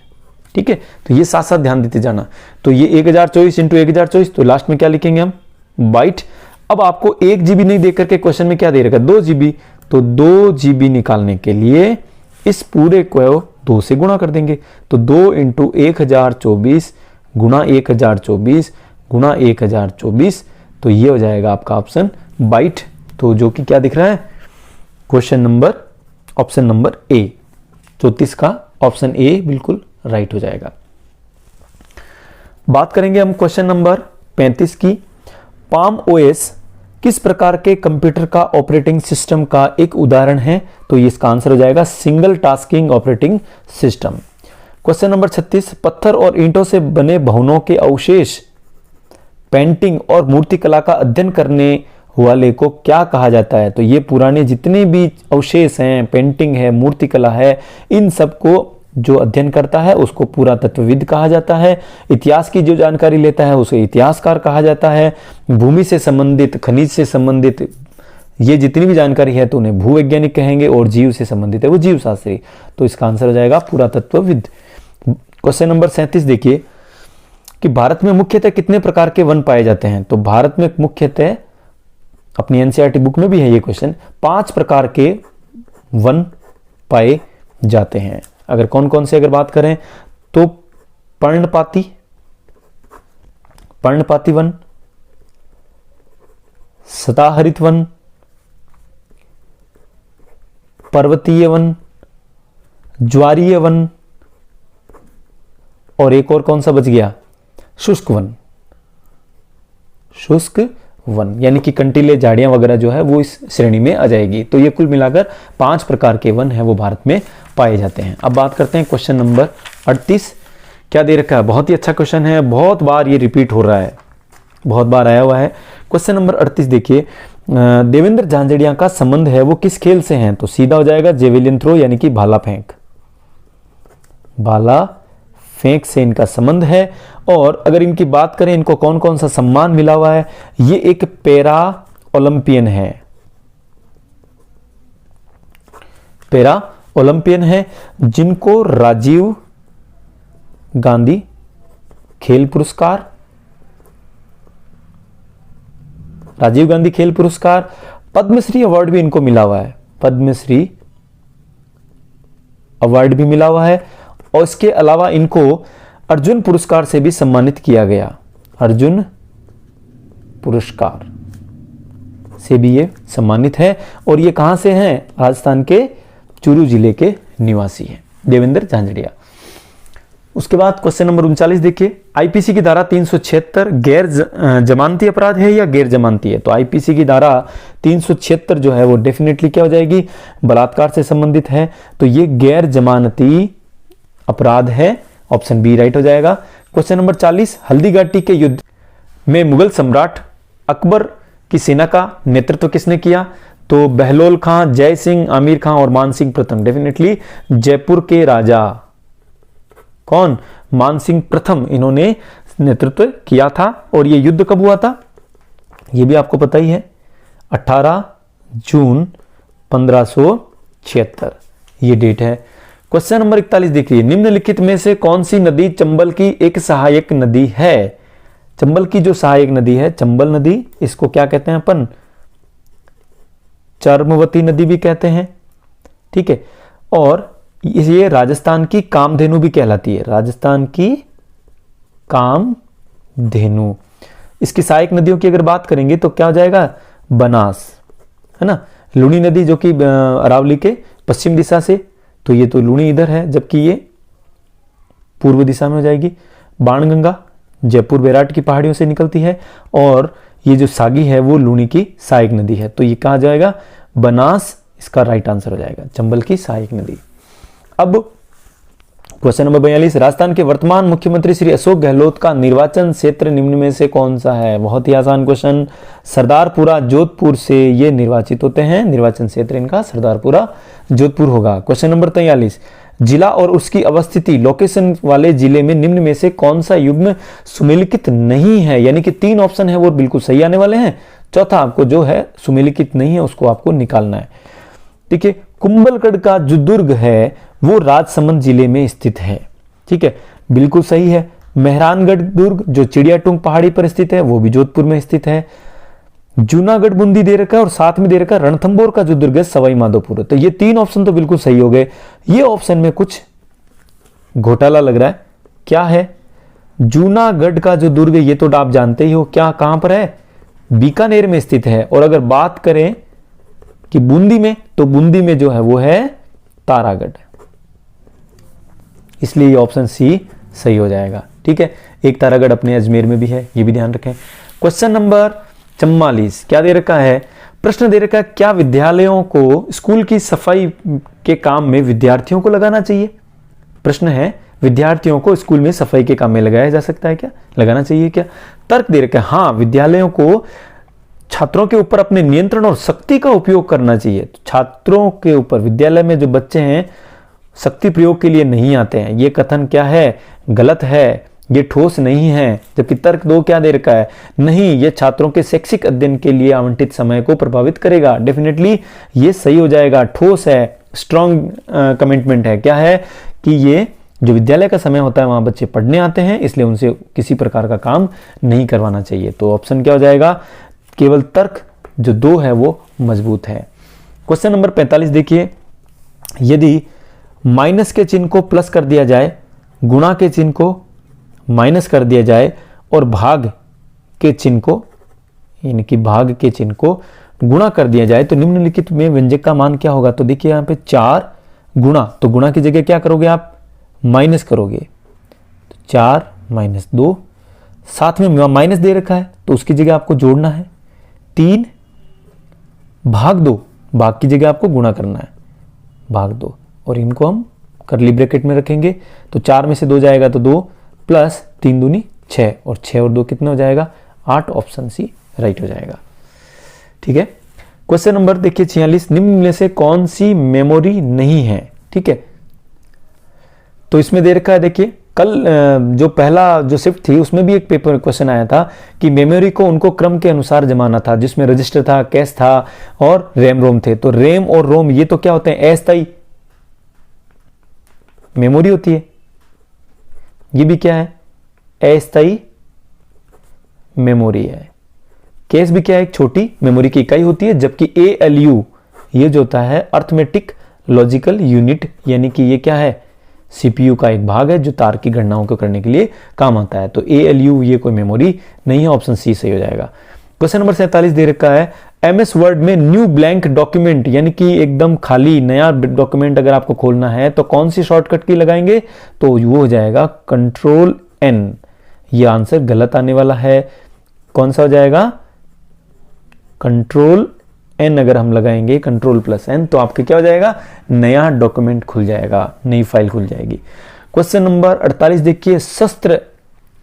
ठीक है। तो ये साथ साथ ध्यान देते जाना। तो ये 1024 × 1024, तो लास्ट में क्या लिखेंगे हम, बाइट। अब आपको 1 GB नहीं देकर के क्वेश्चन में क्या दे रखा है, 2 GB। तो 2 GB निकालने के लिए इस पूरे को 2 से गुणा कर देंगे। तो 2 × 1024 गुणा 1024 गुणा 1024, तो ये हो जाएगा आपका ऑप्शन बाइट। तो जो कि क्या दिख रहा है, question number option number A, 34 का ऑप्शन ए बिल्कुल राइट हो जाएगा। बात करेंगे हम क्वेश्चन नंबर 35 की। पाम OS किस प्रकार के कंप्यूटर का ऑपरेटिंग सिस्टम का एक उदाहरण है? तो इसका आंसर हो जाएगा single tasking operating system. Question number 36, पत्थर और ईंटों से बने भवनों के अवशेष, पेंटिंग और मूर्तिकला का अध्ययन करने वाले को क्या कहा जाता है? तो ये पुराने जितने भी अवशेष हैं, पेंटिंग है, मूर्तिकला है, इन सबको जो अध्ययन करता है उसको पुरातत्वविद कहा जाता है। इतिहास की जो जानकारी लेता है उसे इतिहासकार कहा जाता है। भूमि से संबंधित, खनिज से संबंधित ये जितनी भी जानकारी है तो उन्हें भूवैज्ञानिक कहेंगे, और जीव से संबंधित है वो जीव शास्त्री। तो इसका आंसर हो जाएगा पुरातत्वविद। क्वेश्चन नंबर 37 देखिए कि भारत में मुख्यतः कितने प्रकार के वन पाए जाते हैं? तो भारत में मुख्यतः, अपनी NCERT बुक में भी है ये क्वेश्चन, 5 प्रकार के वन पाए जाते हैं। अगर कौन कौन से अगर बात करें तो पर्णपाती वन, सदाहरित वन, पर्वतीय वन, ज्वारीय वन, और एक और कौन सा बच गया, शुष्क वन। शुष्क वन यानी कि कंटीले झाड़ियां वगैरह जो है वो इस श्रेणी में आ जाएगी। तो ये कुल मिलाकर 5 प्रकार के वन है वो भारत में पाए जाते हैं। अब बात करते हैं क्वेश्चन नंबर 38। क्या दे रखा है, बहुत ही अच्छा क्वेश्चन है, बहुत बार ये रिपीट हो रहा है, बहुत बार आया हुआ है। क्वेश्चन नंबर 38 देखिए, देवेंद्र झांझड़िया का संबंध है वो किस खेल से हैं, तो सीधा हो जाएगा जेवेलिन थ्रो यानी कि भाला फेंक। भाला फेंक से इनका संबंध है। और अगर इनकी बात करें, इनको कौन कौन सा सम्मान मिला हुआ है, ये एक पैरा ओलंपियन है, पैरा ओलंपियन है, जिनको राजीव गांधी खेल पुरस्कार, राजीव गांधी खेल पुरस्कार, पद्मश्री अवार्ड भी इनको मिला हुआ है, पद्मश्री अवार्ड भी मिला हुआ है। और इसके अलावा इनको अर्जुन पुरस्कार से भी सम्मानित किया गया, अर्जुन पुरस्कार से भी ये सम्मानित है। और ये कहां से हैं, राजस्थान के चूरू जिले के निवासी हैं देवेंद्र झांझड़िया। उसके बाद क्वेश्चन नंबर 39 देखिए, आईपीसी की धारा 376 गैर जमानती अपराध है या गैर जमानती है, तो आईपीसी की धारा 376 जो है वो डेफिनेटली क्या हो जाएगी, बलात्कार से संबंधित है, तो ये गैर जमानती अपराध है, ऑप्शन बी राइट हो जाएगा। क्वेश्चन नंबर 40, हल्दी घाटी के युद्ध में मुगल सम्राट अकबर की सेना का नेतृत्व किसने किया, तो बहलोल खां, जय सिंह, आमिर खां और मान सिंह प्रथम। डेफिनेटली जयपुर के राजा कौन, मान सिंह प्रथम, इन्होंने नेतृत्व किया था। और यह युद्ध कब हुआ था, यह भी आपको पता ही है, 18 जून 1576 ये डेट है। क्वेश्चन नंबर 41 देखिए, निम्नलिखित में से कौन सी नदी चंबल की एक सहायक नदी है। चंबल की जो सहायक नदी है, चंबल नदी, इसको क्या कहते हैं अपन, चर्मवती नदी भी कहते हैं, ठीक है। और ये राजस्थान की कामधेनु भी कहलाती है, राजस्थान की कामधेनु। इसकी सहायक नदियों की अगर बात करेंगे तो क्या हो जाएगा, बनास, है ना, लूनी नदी जो कि अरावली के पश्चिम दिशा से, तो ये तो लूनी इधर है, जबकि ये पूर्व दिशा में हो जाएगी। बाणगंगा जयपुर बैराट की पहाड़ियों से निकलती है, और ये जो सागी है वो लूनी की सहायक नदी है, तो ये कहा जाएगा बनास, इसका राइट आंसर हो जाएगा, चंबल की सहायक नदी। अब क्वेश्चन नंबर 42, राजस्थान के वर्तमान मुख्यमंत्री श्री अशोक गहलोत का निर्वाचन क्षेत्र निम्न में से कौन सा है। बहुत ही आसान क्वेश्चन, सरदारपुरा जोधपुर से ये निर्वाचित होते हैं, निर्वाचन क्षेत्र इनका सरदारपुरा जोधपुर होगा। क्वेश्चन नंबर 43, जिला और उसकी अवस्थिति लोकेशन वाले जिले में निम्न में से कौन सा युग्म सुमेलित नहीं है, यानी कि 3 ऑप्शन है वो बिल्कुल सही आने वाले हैं, चौथा आपको जो है सुमेलित नहीं है उसको आपको निकालना है। ठीक है, कुंभलगढ़ का जो दुर्ग है वो राजसमंद जिले में स्थित है, ठीक है, बिल्कुल सही है। मेहरानगढ़ दुर्ग जो चिड़ियाटुंग पहाड़ी पर स्थित है वो भी जोधपुर में स्थित है। जूनागढ़ बूंदी दे रखा है, और साथ में दे रखा है रणथंबोर का जो दुर्ग है सवाई माधोपुर। तो ये 3 ऑप्शन तो बिल्कुल सही हो गए। ये ऑप्शन में कुछ घोटाला लग रहा है, क्या है, जूनागढ़ का जो दुर्ग है ये तो आप जानते ही हो, क्या कहां पर है, बीकानेर में स्थित है। और अगर बात करें कि बूंदी में, तो बूंदी में जो है वो है तारागढ़, इसलिए ये ऑप्शन सी सही हो जाएगा। ठीक है, एक तारागढ़ अपने अजमेर में भी है, ये भी ध्यान रखें। क्वेश्चन नंबर 44 क्या दे रखा है, प्रश्न दे रखा है, क्या विद्यालयों को स्कूल की सफाई के काम में विद्यार्थियों को लगाना चाहिए। प्रश्न है, विद्यार्थियों को स्कूल में सफाई के काम में लगाया जा सकता है क्या, लगाना चाहिए क्या। तर्क दे रखा है, हाँ विद्यालयों को छात्रों के ऊपर अपने नियंत्रण और शक्ति का उपयोग करना चाहिए। तो छात्रों के ऊपर, विद्यालय में जो बच्चे हैं शक्ति प्रयोग के लिए नहीं आते हैं, ये कथन क्या है, गलत है, ये ठोस नहीं है। जबकि तर्क 2 क्या दे रखा है, नहीं ये छात्रों के शैक्षिक अध्ययन के लिए आवंटित समय को प्रभावित करेगा। डेफिनेटली ये सही हो जाएगा, ठोस है, स्ट्रॉन्ग कमिटमेंट है। क्या है कि ये जो विद्यालय का समय होता है वहां बच्चे पढ़ने आते हैं, इसलिए उनसे किसी प्रकार का काम नहीं करवाना चाहिए। तो ऑप्शन क्या हो जाएगा, केवल तर्क जो 2 है वो मजबूत है। क्वेश्चन नंबर 45 देखिए, यदि माइनस के चिन्ह को प्लस कर दिया जाए, गुणा के चिन्ह को माइनस कर दिया जाए और भाग के चिन्ह को, यानी कि भाग के चिन्ह को गुणा कर दिया जाए, तो निम्नलिखित में व्यंजक का मान क्या होगा। तो देखिए यहाँ पे 4 गुणा, तो गुणा की जगह क्या करोगे आप, माइनस करोगे, तो 4 माइनस 2, साथ में माइनस दे रखा है तो उसकी जगह आपको जोड़ना है, 3 भाग 2, भाग की जगह आपको गुणा करना है, भाग 2, और इनको हम करली ब्रैकेट में रखेंगे, तो 4 में से 2 जाएगा तो 2 प्लस 3 दूनी 6, और 6 और 2 कितना हो जाएगा, 8, ऑप्शन सी राइट हो जाएगा। ठीक है, क्वेश्चन नंबर देखिए 46, निम्न में से कौन सी मेमोरी नहीं है। ठीक है, तो इसमें दे रखा है, देखिए कल जो पहला जो शिफ्ट थी उसमें भी एक पेपर क्वेश्चन आया था कि मेमोरी को उनको क्रम के अनुसार जमाना था, जिसमें रजिस्टर था, कैश था और रैम रोम थे। तो रैम और रोम ये तो क्या होते हैं, अस्थायी मेमोरी होती है, ये भी क्या है, अस्थायी मेमोरी है। कैश भी क्या है, एक छोटी मेमोरी की इकाई होती है, जबकि ALU ये जो होता है अर्थमेटिक लॉजिकल यूनिट, यानी कि ये क्या है, CPU का एक भाग है जो तार्किक गणनाओं को करने के लिए काम आता है। तो ALU ये कोई मेमोरी नहीं है, ऑप्शन सी सही हो जाएगा। क्वेश्चन नंबर 47 दे रखा है, MS वर्ड में न्यू ब्लैंक डॉक्यूमेंट यानी कि एकदम खाली नया डॉक्यूमेंट अगर आपको खोलना है तो कौन सी शॉर्टकट की लगाएंगे, तो वो हो जाएगा Ctrl+N। ये आंसर गलत आने वाला है, कौन सा हो जाएगा, Ctrl+N अगर हम लगाएंगे, Ctrl+N, तो आपके क्या हो जाएगा, नया डॉक्यूमेंट खुल जाएगा, नई फाइल खुल जाएगी। क्वेश्चन नंबर 48 देखिए, शस्त्र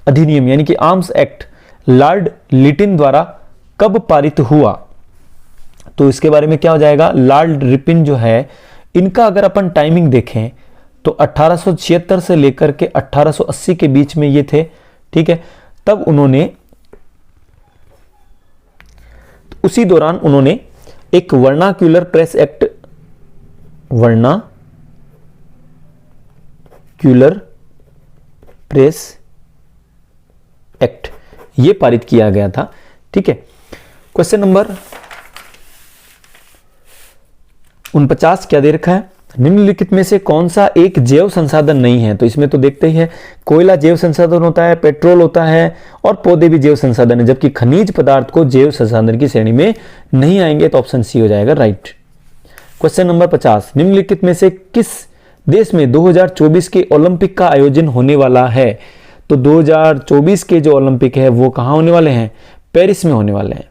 अधिनियम यानी कि आर्म्स एक्ट लॉर्ड लिटिन द्वारा कब पारित हुआ, तो इसके बारे में क्या हो जाएगा, लॉर्ड रिपिन जो है, इनका अगर अपन टाइमिंग देखें तो 1876 से लेकर के 1880 के बीच में ये थे। ठीक है, तब उन्होंने, उसी दौरान उन्होंने एक vernacular press act, vernacular press act ये पारित किया गया था। ठीक है, क्वेश्चन नंबर 49 क्या दे रखा है, निम्नलिखित में से कौन सा एक जैव संसाधन नहीं है, तो इसमें तो देखते ही है, कोयला जैव संसाधन होता है, पेट्रोल होता है और पौधे भी जैव संसाधन है, जबकि खनिज पदार्थ को जैव संसाधन की श्रेणी में नहीं आएंगे, तो ऑप्शन सी हो जाएगा राइट। क्वेश्चन नंबर 50, निम्नलिखित में से किस देश में 2024 के ओलंपिक का आयोजन होने वाला है, तो 2024 के जो ओलंपिक है वो कहां होने वाले हैं, पेरिस में होने वाले हैं।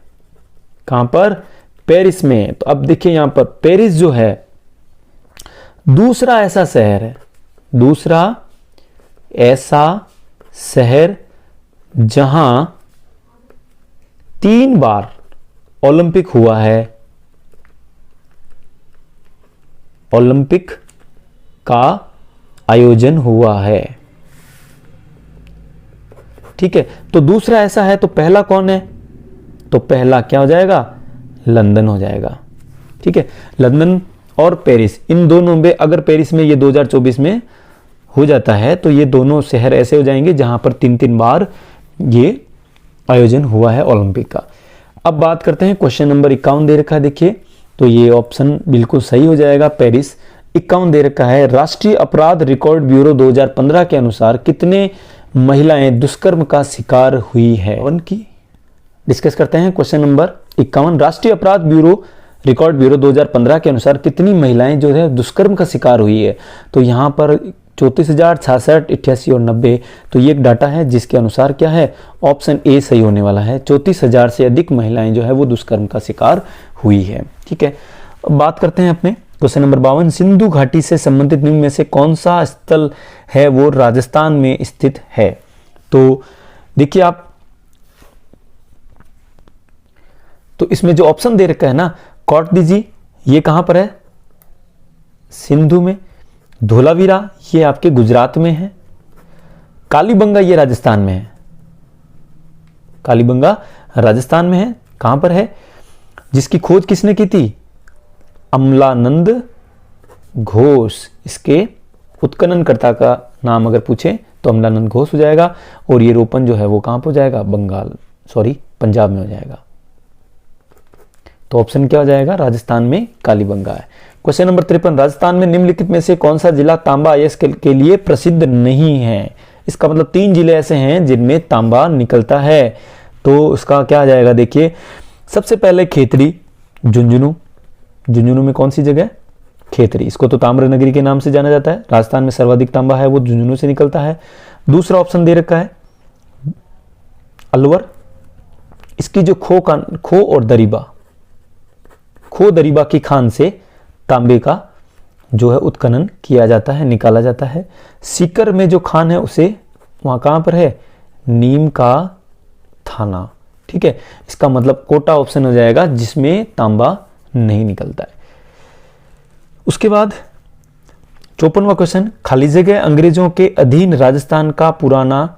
कहां पर, पेरिस में। तो अब देखिए यहां पर पेरिस जो है दूसरा ऐसा शहर है, दूसरा ऐसा शहर जहां 3 बार ओलंपिक हुआ है, ओलंपिक का आयोजन हुआ है। ठीक है, तो दूसरा ऐसा है, तो पहला कौन है, तो पहला क्या हो जाएगा, लंदन हो जाएगा। ठीक है, लंदन और पेरिस, इन दोनों में अगर पेरिस में ये 2024 में हो जाता है तो ये दोनों शहर ऐसे हो जाएंगे जहां पर 3-3 बार ये आयोजन हुआ है ओलंपिक का। अब बात करते हैं, क्वेश्चन नंबर 51 दे रखा है, देखिए तो ये ऑप्शन बिल्कुल सही हो जाएगा, पेरिस। 51 दे रखा है, राष्ट्रीय अपराध रिकॉर्ड ब्यूरो 2015 के अनुसार कितने महिलाएं दुष्कर्म का शिकार हुई है, उनकी डिस्कस करते हैं। क्वेश्चन नंबर 51, राष्ट्रीय अपराध ब्यूरो रिकॉर्ड ब्यूरो 2015 के अनुसार कितनी महिलाएं जो है दुष्कर्म का शिकार हुई है, तो यहां पर 34,000, 66, 88 और 90, तो ये एक डाटा है जिसके अनुसार क्या है, ऑप्शन ए सही होने वाला है। 34,000 से अधिक महिलाएं जो है वो दुष्कर्म का शिकार हुई है। ठीक है, अब बात करते हैं अपने क्वेश्चन नंबर 52, सिंधु घाटी से संबंधित निम्न में से कौन सा स्थल है वो राजस्थान में स्थित है, तो देखिए आप, तो इसमें जो ऑप्शन दे रखा है ना, कोटदीजी ये कहां पर है, सिंधु में, धोलावीरा ये आपके गुजरात में है, कालीबंगा ये राजस्थान में है, कालीबंगा राजस्थान में है। कहां पर है, जिसकी खोज किसने की थी, अमलानंद घोष, इसके उत्खननकर्ता का नाम अगर पूछे तो अमलानंद घोष हो जाएगा, और ये रोपण जो है वो कहां पर हो जाएगा, पंजाब में हो जाएगा। तो ऑप्शन क्या हो जाएगा, राजस्थान में कालीबंगा है। क्वेश्चन नंबर 53, राजस्थान में निम्नलिखित में से कौन सा जिला तांबा अयस्क के लिए प्रसिद्ध नहीं है, इसका मतलब 3 जिले ऐसे हैं जिनमें तांबा निकलता है, तो उसका क्या आ जाएगा, देखिए सबसे पहले खेतड़ी, झुंझुनू, झुंझुनू में कौन सी जगह, खेतरी, इसको तो ताम्र नगरी के नाम से जाना जाता है। राजस्थान में सर्वाधिक तांबा है वो झुंझुनू से निकलता है। दूसरा ऑप्शन दे रखा है अलवर, इसकी जो खो और दरीबा, खो दरीबा की खान से तांबे का जो है उत्खनन किया जाता है, निकाला जाता है। सीकर में जो खान है उसे वहां कहां पर है, नीम का थाना, ठीक है। इसका मतलब कोटा ऑप्शन हो जाएगा जिसमें तांबा नहीं निकलता है। उसके बाद 54वां क्वेश्चन, खाली जगह अंग्रेजों के अधीन राजस्थान का पुराना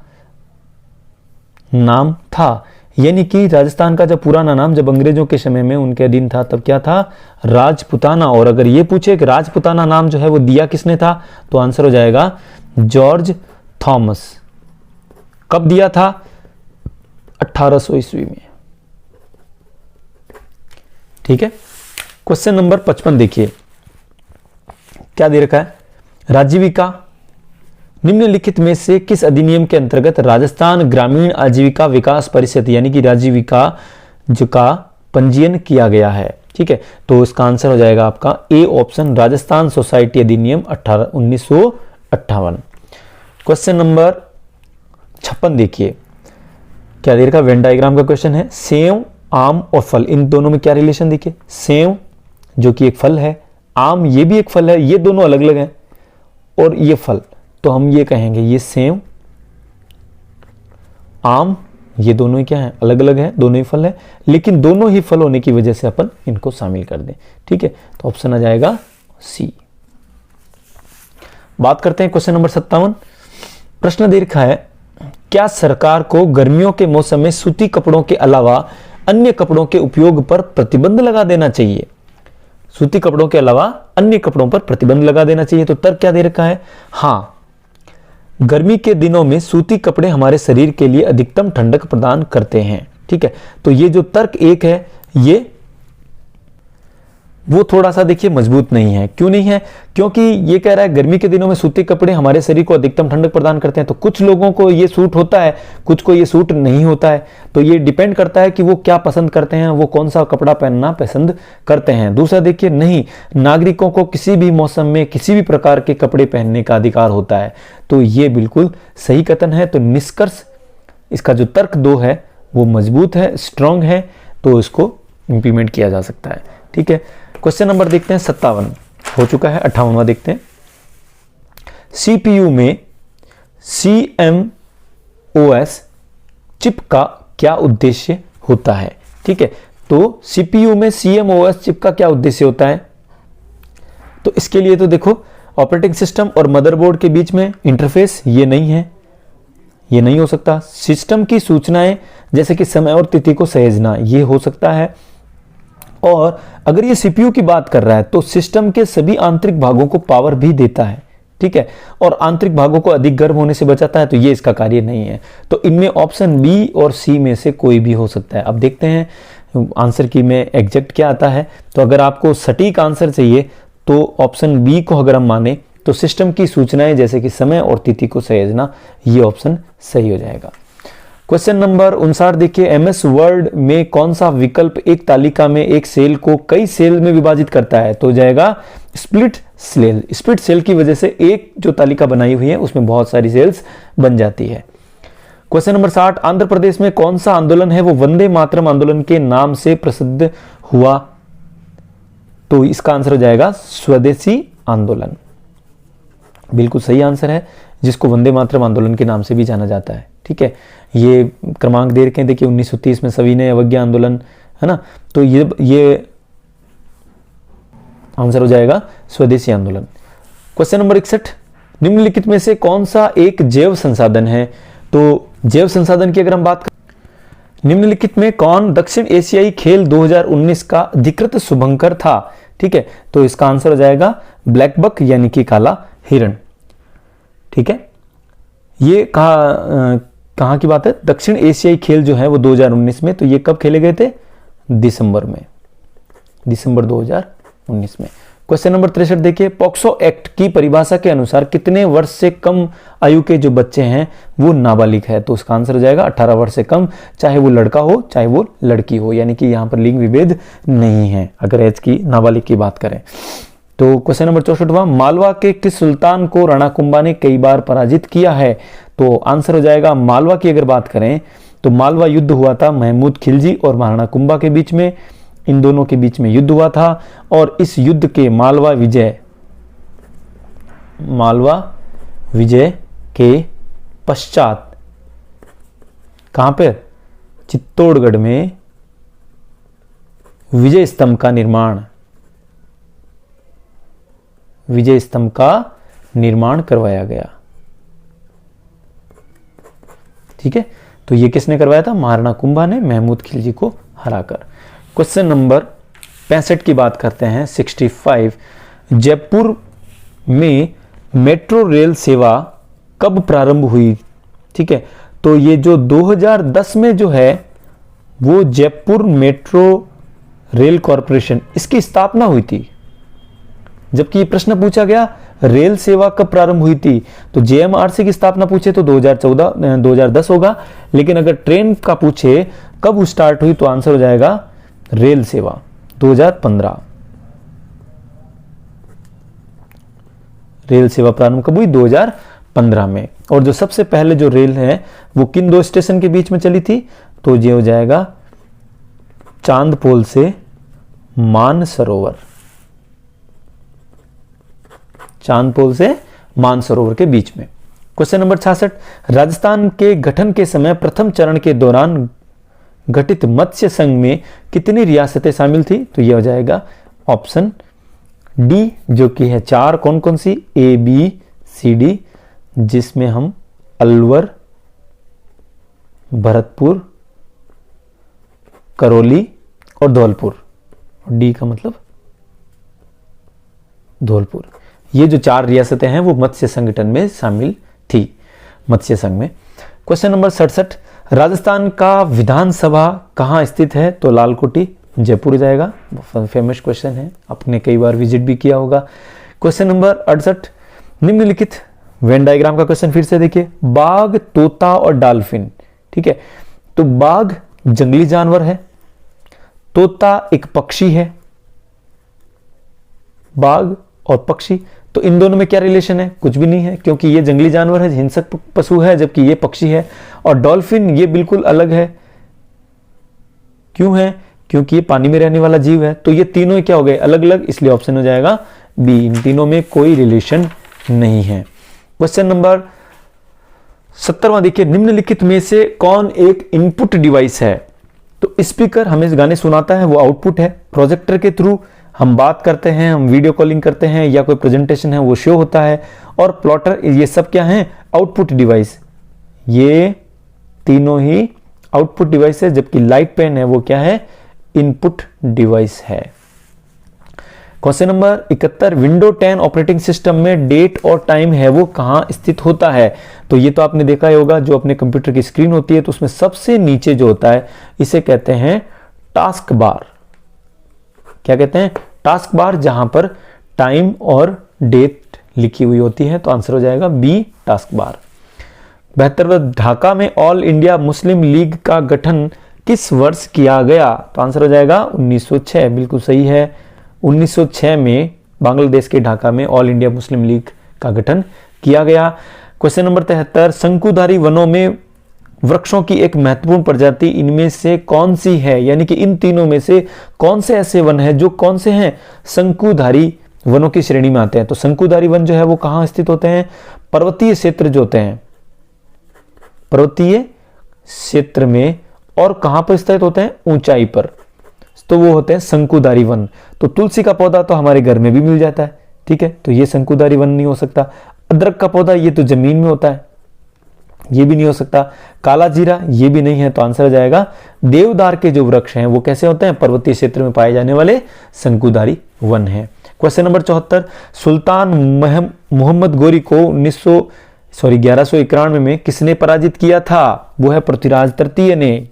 नाम था, यानी कि राजस्थान का जब पुराना नाम जब अंग्रेजों के समय में उनके अधीन था तब क्या था, राजपुताना। और अगर ये पूछे कि राजपुताना नाम जो है वो दिया किसने था, तो आंसर हो जाएगा जॉर्ज थॉमस। कब दिया था, 1800 ईस्वी में, ठीक है। क्वेश्चन नंबर 55 देखिए क्या दे रखा है, राजीविका निम्नलिखित में से किस अधिनियम के अंतर्गत राजस्थान ग्रामीण आजीविका विकास परिषद यानी कि राजीविका जो का पंजीयन किया गया है, ठीक है। तो इसका आंसर हो जाएगा आपका ए ऑप्शन, राजस्थान सोसाइटी अधिनियम 1958। क्वेश्चन नंबर 56 देखिए क्या दे रखा, वेन डायग्राम का क्वेश्चन है। सेव, आम और फल, इन दोनों में क्या रिलेशन देखिए, सेव जो कि एक फल है, आम ये भी एक फल है, ये दोनों अलग अलग हैं, और ये फल, तो हम ये कहेंगे ये सेव, आम, ये दोनों ही क्या है, अलग अलग हैं, दोनों ही फल है, लेकिन दोनों ही फल होने की वजह से अपन इनको शामिल कर दें, ठीक है। तो ऑप्शन आ जाएगा सी। बात करते हैं क्वेश्चन नंबर 57। प्रश्न दे रखा है, क्या सरकार को गर्मियों के मौसम में सूती कपड़ों के अलावा अन्य कपड़ों के उपयोग पर प्रतिबंध लगा देना चाहिए? सूती कपड़ों के अलावा अन्य कपड़ों पर प्रतिबंध लगा देना चाहिए। तो तर्क क्या दे रखा है, हां, गर्मी के दिनों में सूती कपड़े हमारे शरीर के लिए अधिकतम ठंडक प्रदान करते हैं, ठीक है। तो ये जो तर्क एक है ये वो थोड़ा सा देखिए मजबूत नहीं है। क्यों नहीं है, क्योंकि ये कह रहा है गर्मी के दिनों में सूती कपड़े हमारे शरीर को अधिकतम ठंडक प्रदान करते हैं, तो कुछ लोगों को ये सूट होता है, कुछ को ये सूट नहीं होता है। तो ये डिपेंड करता है कि वो क्या पसंद करते हैं, वो कौन सा कपड़ा पहनना पसंद करते हैं। दूसरा देखिए, नहीं, नागरिकों को किसी भी मौसम में किसी भी प्रकार के कपड़े पहनने का अधिकार होता है। तो ये बिल्कुल सही कथन है। तो निष्कर्ष इसका जो तर्क 2 है वो मजबूत है, स्ट्रांग है, तो इसको इंप्लीमेंट किया जा सकता है, ठीक है। क्वेश्चन नंबर देखते हैं 57 हो चुका है, 58वां देखते हैं। सीपीयू में CMOS चिप का क्या उद्देश्य होता है, ठीक है। तो सीपीयू में CMOS चिप का क्या उद्देश्य होता है, तो इसके लिए तो देखो ऑपरेटिंग सिस्टम और मदरबोर्ड के बीच में इंटरफेस ये नहीं है, ये नहीं हो सकता। सिस्टम की सूचनाएं जैसे कि समय और तिथि को सहेजना ये हो सकता है। और अगर ये सीपीयू की बात कर रहा है तो सिस्टम के सभी आंतरिक भागों को पावर भी देता है, ठीक है, और आंतरिक भागों को अधिक गर्म होने से बचाता है। तो ये इसका कार्य नहीं है। तो इनमें ऑप्शन बी और सी में से कोई भी हो सकता है। अब देखते हैं आंसर की में एग्जैक्ट क्या आता है। तो अगर आपको सटीक आंसर चाहिए तो ऑप्शन बी को अगर हम माने तो सिस्टम की सूचनाएं जैसे कि समय और तिथि को सहेजना, ये ऑप्शन सही हो जाएगा। क्वेश्चन नंबर 59 देखिए, एमएस वर्ड में कौन सा विकल्प एक तालिका में एक सेल को कई सेल में विभाजित करता है, तो हो जाएगा स्प्लिट सेल। स्प्लिट सेल की वजह से एक जो तालिका बनाई हुई है उसमें बहुत सारी सेल्स बन जाती है। क्वेश्चन नंबर 60, आंध्र प्रदेश में कौन सा आंदोलन है वो वंदे मातरम आंदोलन के नाम से प्रसिद्ध हुआ, तो इसका आंसर हो जाएगा स्वदेशी आंदोलन। बिल्कुल सही आंसर है, जिसको वंदे मातरम आंदोलन के नाम से भी जाना जाता है, ठीक है। ये क्रमांक दे रखे हैं, देखिए 1930 में सविनय अवज्ञा आंदोलन, है ना। तो ये आंसर हो जाएगा स्वदेशी आंदोलन। क्वेश्चन नंबर 61, निम्नलिखित में से कौन सा एक जैव संसाधन है, तो जैव संसाधन की अगर हम बात करें, निम्नलिखित में कौन दक्षिण एशियाई खेल 2019 का अधिकृत शुभंकर था, ठीक है। तो इसका आंसर हो जाएगा ब्लैक बक यानी कि काला हिरण, ठीक है। ये कहां की बात है, दक्षिण एशियाई खेल जो है वो 2019 में, तो ये कब खेले गए थे, दिसंबर में, दिसंबर 2019 में। क्वेश्चन नंबर 63 देखिए, पॉक्सो एक्ट की परिभाषा के अनुसार कितने वर्ष से कम आयु के जो बच्चे हैं वो नाबालिग है, तो उसका आंसर हो जाएगा 18 वर्ष से कम, चाहे वो लड़का हो चाहे वो लड़की हो, यानी कि यहां पर लिंग विभेद नहीं है अगर एज की नाबालिग की बात करें। तो क्वेश्चन नंबर 64वां, मालवा के किस सुल्तान को राणा कुंभा ने कई बार पराजित किया है? तो आंसर हो जाएगा, मालवा की अगर बात करें तो मालवा युद्ध हुआ था महमूद खिलजी और महाराणा कुंभा के बीच में, इन दोनों के बीच में युद्ध हुआ था। और इस युद्ध के मालवा विजय के पश्चात कहां पर? चित्तौड़गढ़ में विजय स्तंभ का निर्माण करवाया गया। ठीक है, तो ये किसने करवाया था? महाराणा कुंभा ने महमूद खिलजी को हराकर। क्वेश्चन नंबर 65 की बात करते हैं, 65। जयपुर में मेट्रो रेल सेवा कब प्रारंभ हुई? ठीक है, तो ये जो 2010 में जो है वो जयपुर मेट्रो रेल कॉरपोरेशन, इसकी स्थापना हुई थी। जबकि ये प्रश्न पूछा गया रेल सेवा कब प्रारंभ हुई थी, तो जेएमआरसी की स्थापना पूछे तो 2010 होगा, लेकिन अगर ट्रेन का पूछे कब स्टार्ट हुई तो आंसर हो जाएगा रेल सेवा 2015। रेल सेवा प्रारंभ कब हुई? 2015 में। और जो सबसे पहले जो रेल है वो किन दो स्टेशन के बीच में चली थी? तो ये हो जाएगा चांदपोल से मानसरोवर, चांदपोल से मानसरोवर के बीच में। क्वेश्चन नंबर 66, राजस्थान के गठन के समय प्रथम चरण के दौरान गठित मत्स्य संघ में कितनी रियासतें शामिल थी? तो यह हो जाएगा ऑप्शन डी, जो कि है 4। कौन कौन सी? ए, बी, सी, डी, जिसमें हम अलवर, भरतपुर, करौली और धौलपुर, डी का मतलब धौलपुर, ये जो 4 रियासतें हैं वो मत्स्य संगठन में शामिल थी, मत्स्य संघ में। क्वेश्चन नंबर 67, राजस्थान का विधानसभा कहां स्थित है? तो लालकोटी, जयपुर जाएगा। फेमस क्वेश्चन है, आपने कई बार विजिट भी किया होगा। क्वेश्चन नंबर 68, निम्नलिखित वेन डायग्राम का क्वेश्चन फिर से देखिए, बाघ, तोता और डॉल्फिन। ठीक है, तो बाघ जंगली जानवर है, तोता एक पक्षी है, बाघ और पक्षी, तो इन दोनों में क्या रिलेशन है? कुछ भी नहीं है, क्योंकि ये जंगली जानवर है, हिंसक पशु है, जबकि ये पक्षी है। और डॉल्फिन ये बिल्कुल अलग है, क्यों है? क्योंकि ये पानी में रहने वाला जीव है। तो ये तीनों क्या हो गए? अलग अलग, इसलिए ऑप्शन हो जाएगा बी, इन तीनों में कोई रिलेशन नहीं है। क्वेश्चन नंबर 70वां देखिए, निम्नलिखित में से कौन एक इनपुट डिवाइस है? तो स्पीकर हमें गाने सुनाता है, वो आउटपुट है। प्रोजेक्टर के थ्रू हम बात करते हैं, हम वीडियो कॉलिंग करते हैं, या कोई प्रेजेंटेशन है वो शो होता है। और प्लॉटर, ये सब क्या है? Output device. ये तीनों ही आउटपुट डिवाइस है, जबकि लाइट पेन है वो क्या है? इनपुट डिवाइस है। Question number 71, window 10 operating system में डेट और टाइम है वो कहां स्थित होता है? तो ये तो आपने देखा ही होगा, जो अपने कंप्यूटर की स्क्रीन होती है तो उसमें सबसे नीचे जो होता है इसे कहते हैं टास्क बार। क्या कहते हैं? टास्क बार, जहां पर टाइम और डेट लिखी हुई होती है। तो आंसर हो जाएगा बी, टास्क बार। 72, ढाका में ऑल इंडिया मुस्लिम लीग का गठन किस वर्ष किया गया? तो आंसर हो जाएगा 1906, बिल्कुल सही है। 1906 में बांग्लादेश के ढाका में ऑल इंडिया मुस्लिम लीग का गठन किया गया। क्वेश्चन नंबर 73, शंकुधारी वनों में वृक्षों की एक महत्वपूर्ण प्रजाति इनमें से कौन सी है? यानी कि इन तीनों में से कौन से ऐसे वन हैं जो कौन से हैं? शंकुधारी वनों की श्रेणी में आते हैं। तो शंकुधारी वन जो है वो कहां स्थित होते हैं? पर्वतीय क्षेत्र जो होते हैं, पर्वतीय क्षेत्र में। और कहां पर स्थित होते हैं? ऊंचाई पर, तो वो होते हैं शंकुधारी वन। तो तुलसी का पौधा तो हमारे घर में भी मिल जाता है, ठीक है, तो ये शंकुधारी वन नहीं हो सकता। अदरक का पौधा ये तो जमीन में होता है, ये भी नहीं हो सकता। काला जीरा ये भी नहीं है, तो आंसर आ जाएगा देवदार के जो वृक्ष हैं वो कैसे होते हैं? पर्वतीय क्षेत्र में पाए जाने वाले शंकुधारी वन है। क्वेश्चन नंबर 74, सुल्तान मोहम्मद गोरी को 1191 में किसने पराजित किया था? वो है पृथ्वीराज तृतीय ने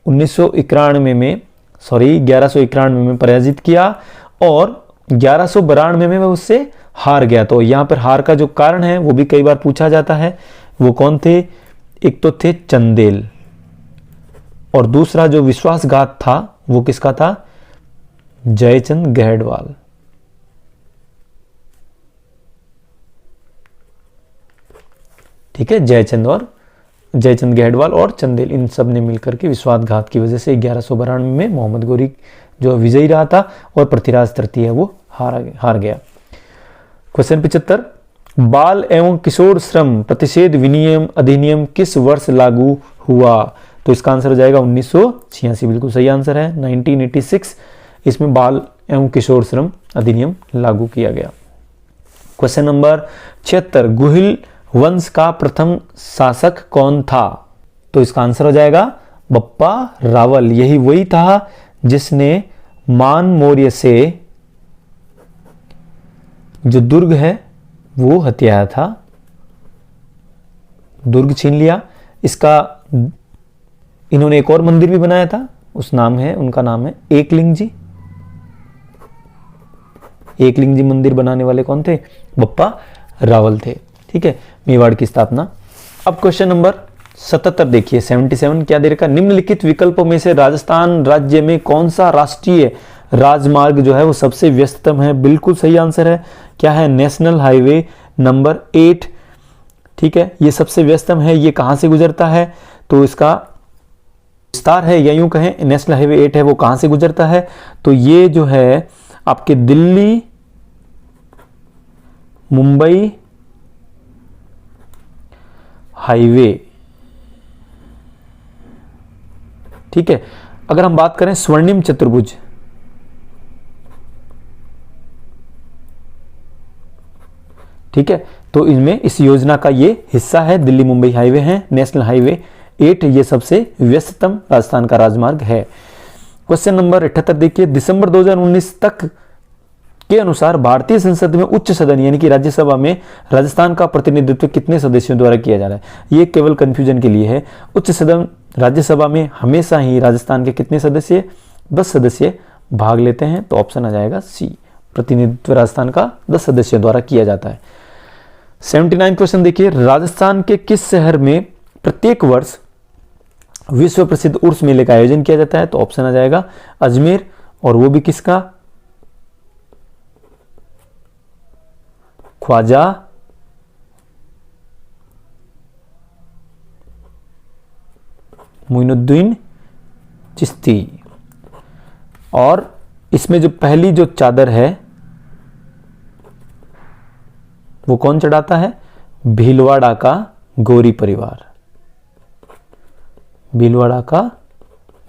1191 में पराजित किया, और 1192 में वह उससे हार गया। तो यहां पर हार का जो कारण है वो भी कई बार पूछा जाता है। वो कौन थे? एक तो थे चंदेल, और दूसरा जो विश्वासघात था वो किसका था? जयचंद गहड़वाल। ठीक है, जयचंद गहडवाल और चंदेल, इन सब ने मिलकर के विश्वासघात की वजह से 1192 में मोहम्मद गोरी जो विजयी रहा था और पृथ्वीराज तृतीय है वो हार गया। क्वेश्चन 75, बाल एवं किशोर श्रम प्रतिषेध विनियम अधिनियम किस वर्ष लागू हुआ? तो इसका आंसर हो जाएगा 1986, बिल्कुल सही आंसर है 1986। इसमें बाल एवं किशोर श्रम अधिनियम लागू किया गया। क्वेश्चन नंबर 76, गुहिल वंश का प्रथम शासक कौन था? तो इसका आंसर हो जाएगा बप्पा रावल। यही वही था जिसने मान मौर्य से जो दुर्ग है वो हथियाया था, दुर्ग छीन लिया। इसका इन्होंने एक और मंदिर भी बनाया था, उनका नाम है एकलिंग जी। एकलिंग जी मंदिर बनाने वाले कौन थे? बप्पा रावल थे। ठीक है, मेवाड़ की स्थापना। अब क्वेश्चन नंबर 77 देखिए, 77 क्या दे रखा? निम्नलिखित विकल्पों में से राजस्थान राज्य में कौन सा राष्ट्रीय राजमार्ग जो है वो सबसे व्यस्ततम है? बिल्कुल सही आंसर है, क्या है? National highway number 8। ठीक है, ये सबसे व्यस्ततम है। ये कहां से गुजरता है? तो इसका विस्तार है, या यूं कहें नेशनल हाईवे 8 है वो कहां से गुजरता है? तो ये जो है आपके दिल्ली मुंबई हाईवे। ठीक है, अगर हम बात करें स्वर्णिम चतुर्भुज, ठीक है, तो इनमें इस योजना का ये हिस्सा है। दिल्ली मुंबई हाईवे है, नेशनल हाईवे 8 ये सबसे व्यस्ततम राजस्थान का राजमार्ग है। क्वेश्चन नंबर 78 देखिए, दिसंबर 2019 तक के अनुसार भारतीय संसद में उच्च सदन यानी कि राज्यसभा में राजस्थान का प्रतिनिधित्व कितने सदस्यों द्वारा किया जा रहा है? ये केवल कंफ्यूजन के लिए है। उच्च सदन राज्यसभा में हमेशा ही राजस्थान के कितने सदस्य? 10 सदस्य भाग लेते हैं। तो ऑप्शन आ जाएगा सी, प्रतिनिधित्व राजस्थान का 10 सदस्यों द्वारा किया जाता है। 79 क्वेश्चन देखिए, राजस्थान के किस शहर में प्रत्येक वर्ष विश्व प्रसिद्ध उर्स मेले का आयोजन किया जाता है? तो ऑप्शन आ जाएगा अजमेर, और वो भी किसका? ख्वाजा मोइनुद्दीन चिश्ती। और इसमें जो पहली जो चादर है वो कौन चढ़ाता है? भीलवाड़ा का गोरी परिवार, भीलवाड़ा का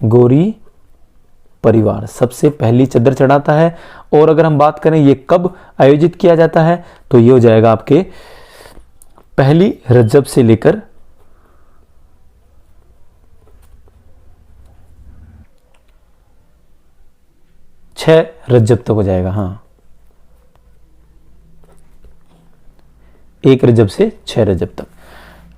गोरी परिवार सबसे पहली चादर चढ़ाता है। और अगर हम बात करें ये कब आयोजित किया जाता है, तो ये हो जाएगा आपके पहली रजब से लेकर 6 रजब तक हो जाएगा। हाँ, 1 रजब से 6 रजब तक।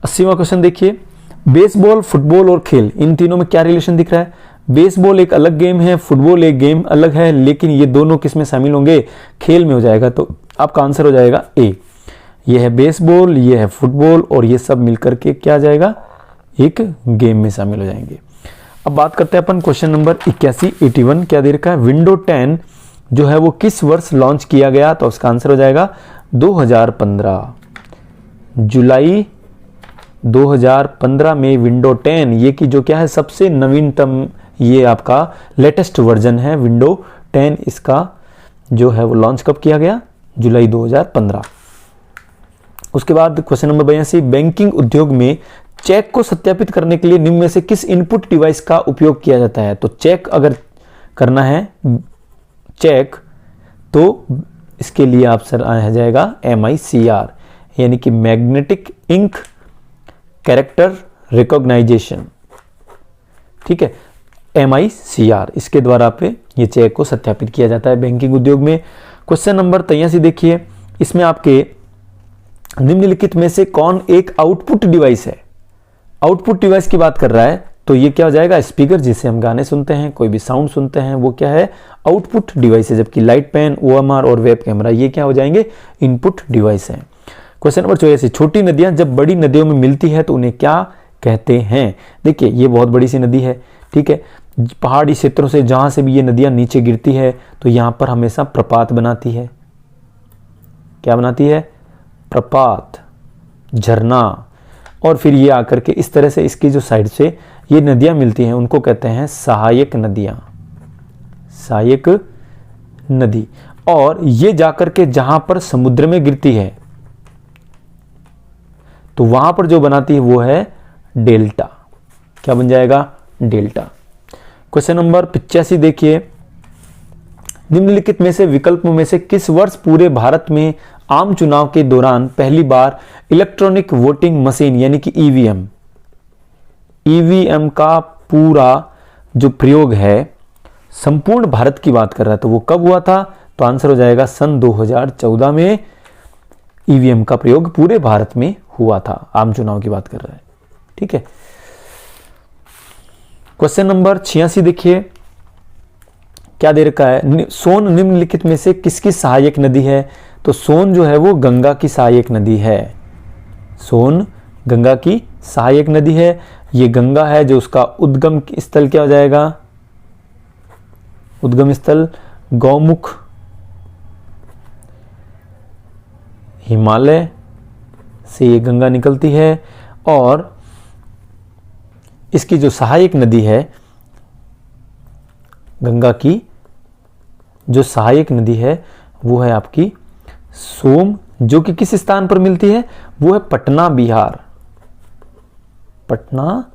80वां क्वेश्चन देखिए, बेसबॉल, फुटबॉल और खेल, इन तीनों में क्या रिलेशन दिख रहा है? बेसबॉल एक अलग गेम है, फुटबॉल एक गेम अलग है, लेकिन ये दोनों किस में शामिल होंगे? खेल में हो जाएगा। तो आपका आंसर हो जाएगा ए। ये है बेसबॉल, ये है फुटबॉल, और ये सब मिलकर के क्या आ जाएगा? एक गेम में शामिल हो जाएंगे। अब बात करते हैं अपन क्वेश्चन नंबर 81 क्या दे रखा है? विंडो 10 जो है वो किस वर्ष लॉन्च किया गया? तो उसका आंसर हो जाएगा 2015, जुलाई 2015 में विंडो 10 ये की जो क्या है सबसे नवीनतम, ये आपका लेटेस्ट वर्जन है विंडो 10। इसका जो है वो लॉन्च कब किया गया? जुलाई 2015। उसके बाद क्वेश्चन नंबर 82, बैंकिंग उद्योग में चेक को सत्यापित करने के लिए निम्न में से किस इनपुट डिवाइस का उपयोग किया जाता है? तो चेक अगर करना है चेक, तो इसके लिए ऑप्शन आ जाएगा MICR यानी कि मैग्नेटिक इंक कैरेक्टर रिकॉग्नाइजेशन। ठीक है, MICR, इसके द्वारा पे ये चेक को सत्यापित किया जाता है बैंकिंग उद्योग में। क्वेश्चन नंबर 83 देखिए, इसमें आपके निम्नलिखित में से कौन एक आउटपुट डिवाइस है? आउटपुट डिवाइस की बात कर रहा है, तो ये क्या हो जाएगा? स्पीकर, जिससे हम गाने सुनते हैं, कोई भी साउंड सुनते हैं, वो क्या है? आउटपुट डिवाइस है। जबकि लाइट पेन, OMR और वेब कैमरा ये क्या हो जाएंगे? इनपुट डिवाइस है। क्वेश्चन नंबर 84, छोटी नदियां जब बड़ी नदियों में मिलती है तो उन्हें क्या कहते हैं? देखिए ये बहुत बड़ी सी नदी है, ठीक है, पहाड़ी क्षेत्रों से जहां से भी ये नदियां नीचे गिरती है तो यहां पर हमेशा प्रपात बनाती है। क्या बनाती है? प्रपात, झरना। और फिर ये आकर के इस तरह से इसकी जो साइड से ये नदियां मिलती हैं उनको कहते हैं सहायक नदियां, सहायक नदी। और ये जाकर के जहां पर समुद्र में गिरती है तो वहां पर जो बनाती है वो है डेल्टा। क्या बन जाएगा? डेल्टा। क्वेश्चन नंबर 85 देखिए, निम्नलिखित में से विकल्पों में से किस वर्ष पूरे भारत में आम चुनाव के दौरान पहली बार इलेक्ट्रॉनिक वोटिंग मशीन यानी कि ईवीएम का पूरा जो प्रयोग है संपूर्ण भारत की बात कर रहा है, तो वो कब हुआ था? तो आंसर हो जाएगा सन 2014 में ईवीएम का प्रयोग पूरे भारत में हुआ था। आम चुनाव की बात कर रहा है। ठीक है। क्वेश्चन नंबर 86 देखिए, क्या दे रखा है? सोन निम्नलिखित में से किसकी सहायक नदी है? तो सोन जो है वो गंगा की सहायक नदी है। सोन गंगा की सहायक नदी है। ये गंगा है जो उसका उद्गम स्थल क्या हो जाएगा? उद्गम स्थल गौमुख, हिमालय से ये गंगा निकलती है और इसकी जो सहायक नदी है, गंगा की जो सहायक नदी है वो है आपकी सोम, जो कि किस स्थान पर मिलती है? वो है पटना, बिहार। पटना,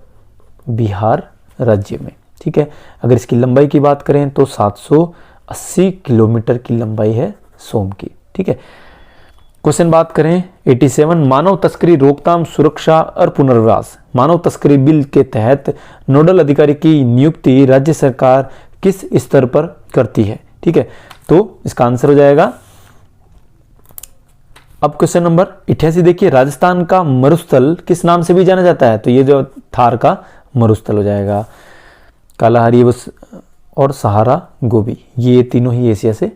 बिहार राज्य में। ठीक है। अगर इसकी लंबाई की बात करें तो 780 किलोमीटर की लंबाई है सोम की। ठीक है। क्वेश्चन बात करें 87, मानव तस्करी रोकथाम, सुरक्षा और पुनर्वास मानव तस्करी बिल के तहत नोडल अधिकारी की नियुक्ति राज्य सरकार किस स्तर पर करती है? ठीक है। तो इसका आंसर हो जाएगा। अब क्वेश्चन नंबर 88 देखिए, राजस्थान का मरुस्थल किस नाम से भी जाना जाता है? तो ये जो थार का मरुस्थल हो जाएगा। कालाहारी और सहारा गोबी, ये तीनों ही एशिया से,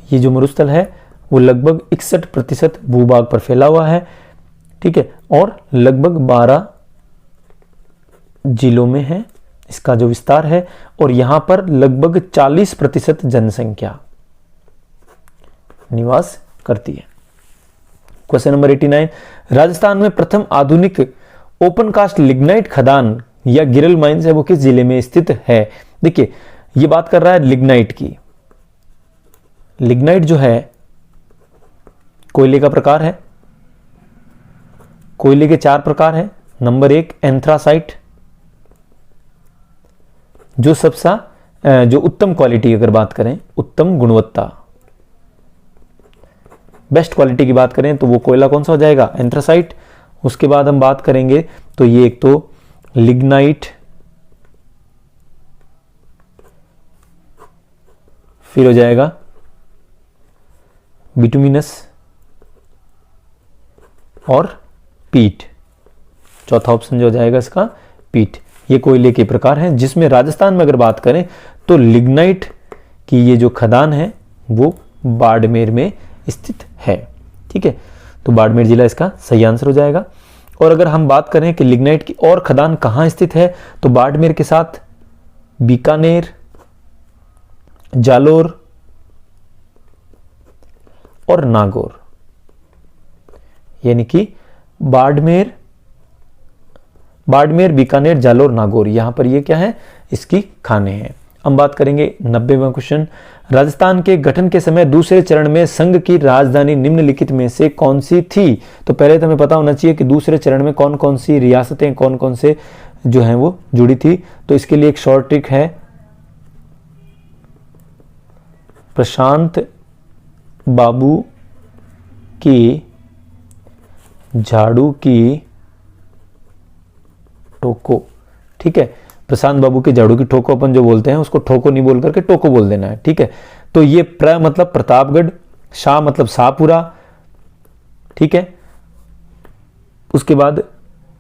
ये जो मरुस्थल है वो लगभग 61% भूभाग पर फैला हुआ है। ठीक है। और लगभग 12 जिलों में है इसका जो विस्तार है, और यहां पर लगभग 40% जनसंख्या निवास करती है। क्वेश्चन नंबर 89, राजस्थान में प्रथम आधुनिक ओपन कास्ट लिग्नाइट खदान या गिरल माइंस है वो किस जिले में स्थित है? देखिए ये बात कर रहा है लिग्नाइट की। लिग्नाइट जो है कोयले का प्रकार है। कोयले के 4 प्रकार है। नंबर 1 एंथ्रासाइट, जो जो उत्तम क्वालिटी अगर बात करें, उत्तम गुणवत्ता, बेस्ट क्वालिटी की बात करें तो वो कोयला कौन सा हो जाएगा? एंथ्रासाइट। उसके बाद हम बात करेंगे तो ये एक तो लिग्नाइट, फिर हो जाएगा बिटुमिनस और पीट। चौथा ऑप्शन जो हो जाएगा इसका पीट। ये कोयले के प्रकार हैं, जिसमें राजस्थान में अगर बात करें तो लिग्नाइट की ये जो खदान है वो बाड़मेर में स्थित है। ठीक है। तो बाड़मेर जिला इसका सही आंसर हो जाएगा। और अगर हम बात करें कि लिग्नाइट की और खदान कहां स्थित है, तो बाड़मेर के साथ बीकानेर, जालोर और नागौर, यानी कि बाड़मेर, बीकानेर, जालोर, नागौर, यहां पर ये क्या है? इसकी खाने हैं। हम बात करेंगे 90वां क्वेश्चन, राजस्थान के गठन के समय दूसरे चरण में संघ की राजधानी निम्नलिखित में से कौन सी थी? तो पहले तो हमें पता होना चाहिए कि दूसरे चरण में कौन कौन सी रियासतें, कौन कौन से जो हैं वो जुड़ी थी। तो इसके लिए एक शॉर्ट ट्रिक है, प्रशांत बाबू की झाड़ू की टोको। ठीक है। प्रशांत बाबू के झाड़ू की ठोको अपन जो बोलते हैं उसको ठोको नहीं बोल करके टोको बोल देना है। ठीक है। तो ये प्र मतलब प्रतापगढ़, शाह मतलब शाहपुरा। ठीक है। उसके बाद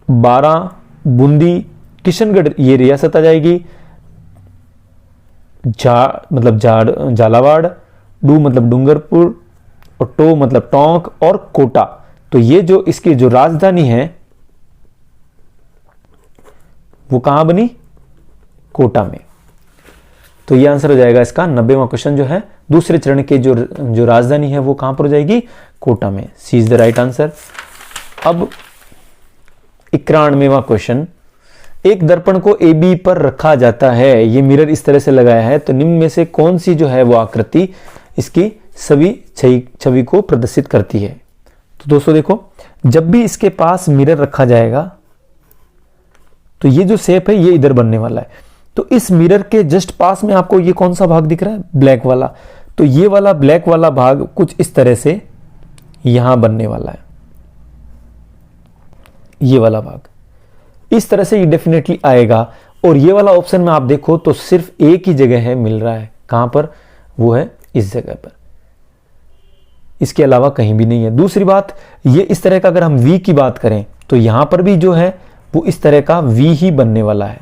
12 बूंदी, किशनगढ़ ये रियासत आ जाएगी। मतलब झालावाड़, डू मतलब डूंगरपुर, और टो मतलब टोंक, और कोटा। तो ये जो इसकी जो राजधानी है वो कहां बनी? कोटा में। तो ये आंसर हो जाएगा इसका 90वां क्वेश्चन जो है, दूसरे चरण के जो राजधानी है वो कहां पर हो जाएगी? कोटा में। सी इज द राइट आंसर। अब 91वां क्वेश्चन, एक दर्पण को ए बी पर रखा जाता है, ये मिरर इस तरह से लगाया है, तो निम्न में से कौन सी जो है वो आकृति इसकी सभी छवि को प्रदर्शित करती है। तो दोस्तों देखो, जब भी इसके पास मिरर रखा जाएगा तो ये जो शेप है ये इधर बनने वाला है। तो इस मिरर के जस्ट पास में आपको ये कौन सा भाग दिख रहा है, ब्लैक वाला, तो ये वाला ब्लैक वाला भाग कुछ इस तरह से यहां बनने वाला है। ये वाला भाग इस तरह से ये डेफिनेटली आएगा। और ये वाला ऑप्शन में आप देखो तो सिर्फ एक ही जगह है मिल रहा है, कहां पर, वो है इस जगह पर, इसके अलावा कहीं भी नहीं है। दूसरी बात, ये इस तरह का अगर हम V की बात करें तो यहां पर भी जो है वो इस तरह का V ही बनने वाला है।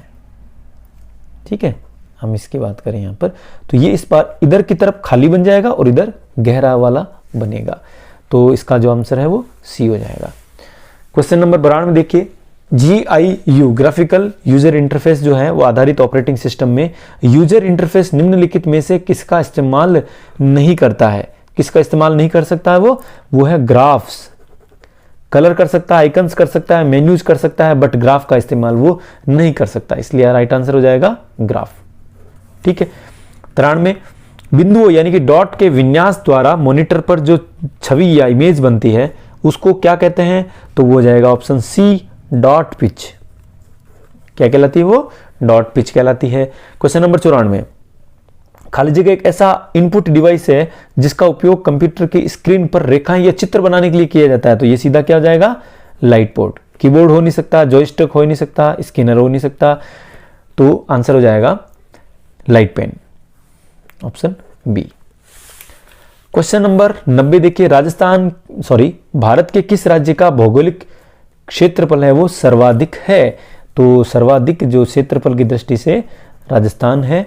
ठीक है, हम इसकी बात करें यहां पर तो ये इस बार इधर की तरफ खाली बन जाएगा और इधर गहरा वाला बनेगा। तो इसका जो आंसर है वो C हो जाएगा। क्वेश्चन नंबर 92 में देखिए, GIU ग्राफिकल यूजर इंटरफेस जो है वो आधारित ऑपरेटिंग सिस्टम में यूजर इंटरफेस निम्नलिखित में से किसका इस्तेमाल नहीं करता है। किसका इस्तेमाल नहीं कर सकता है वो है ग्राफ्स। कलर कर सकता है, आइकन्स कर सकता है, मेन्यूज कर सकता है, बट ग्राफ का इस्तेमाल वो नहीं कर सकता, इसलिए राइट आंसर हो जाएगा ग्राफ। ठीक है, 93 बिंदुओं यानी कि डॉट के विन्यास द्वारा मॉनिटर पर जो छवि या इमेज बनती है उसको क्या कहते हैं, तो वो हो जाएगा ऑप्शन C, डॉट पिच। क्या कहलाती है वो, डॉट पिच कहलाती है। क्वेश्चन नंबर 94, खाली जगह एक ऐसा इनपुट डिवाइस है जिसका उपयोग कंप्यूटर की स्क्रीन पर रेखाएं या चित्र बनाने के लिए किया जाता है, तो ये सीधा क्या हो जाएगा, लाइट बोर्ड। कीबोर्ड हो नहीं सकता, जॉयस्टिक हो नहीं सकता, स्कैनर हो नहीं सकता, तो आंसर हो जाएगा light pen, option B. Question number 90 देखिए, भारत के किस राज्य का भौगोलिक क्षेत्रफल है वो सर्वाधिक है, तो सर्वाधिक जो क्षेत्रफल की दृष्टि से राजस्थान है,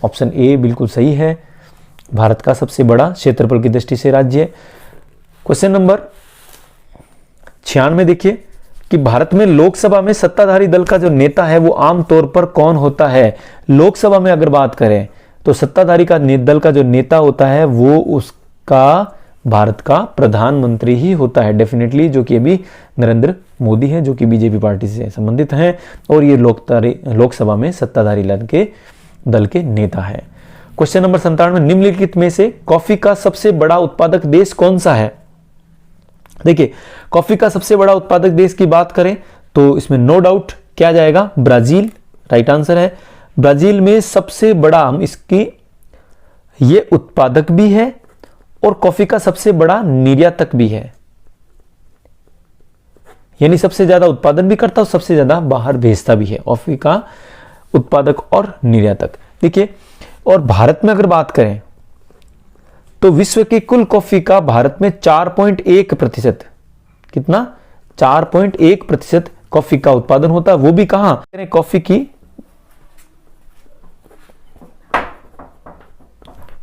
ऑप्शन ए बिल्कुल सही है, भारत का सबसे बड़ा क्षेत्रफल की दृष्टि से राज्य है। क्वेश्चन नंबर 96 देखिए कि भारत में लोकसभा में सत्ताधारी दल का जो नेता है वो आमतौर पर कौन होता है। लोकसभा में अगर बात करें तो सत्ताधारी का दल का जो नेता होता है वो उसका भारत का प्रधानमंत्री ही होता है डेफिनेटली, जो कि अभी नरेंद्र मोदी है, जो कि बीजेपी पार्टी से संबंधित हैं और ये लोकसभा में सत्ताधारी दल के नेता है। क्वेश्चन नंबर 97, निम्नलिखित में से कॉफी का सबसे बड़ा उत्पादक देश कौन सा है। देखिए, कॉफी का सबसे बड़ा उत्पादक देश की बात करें तो इसमें नो डाउट क्या जाएगा, ब्राजील, राइट आंसर है। ब्राजील में सबसे बड़ा, हम इसकी ये उत्पादक भी है और कॉफी का सबसे बड़ा निर्यातक भी है, यानी सबसे ज्यादा उत्पादन भी करता है और सबसे ज्यादा बाहर भेजता भी है, कॉफी का उत्पादक और निर्यातक। देखिए, और भारत में अगर बात करें तो विश्व की कुल कॉफी का भारत में 4.1%, कितना, 4.1% कॉफी का उत्पादन होता है, वो भी कहां, कॉफी की,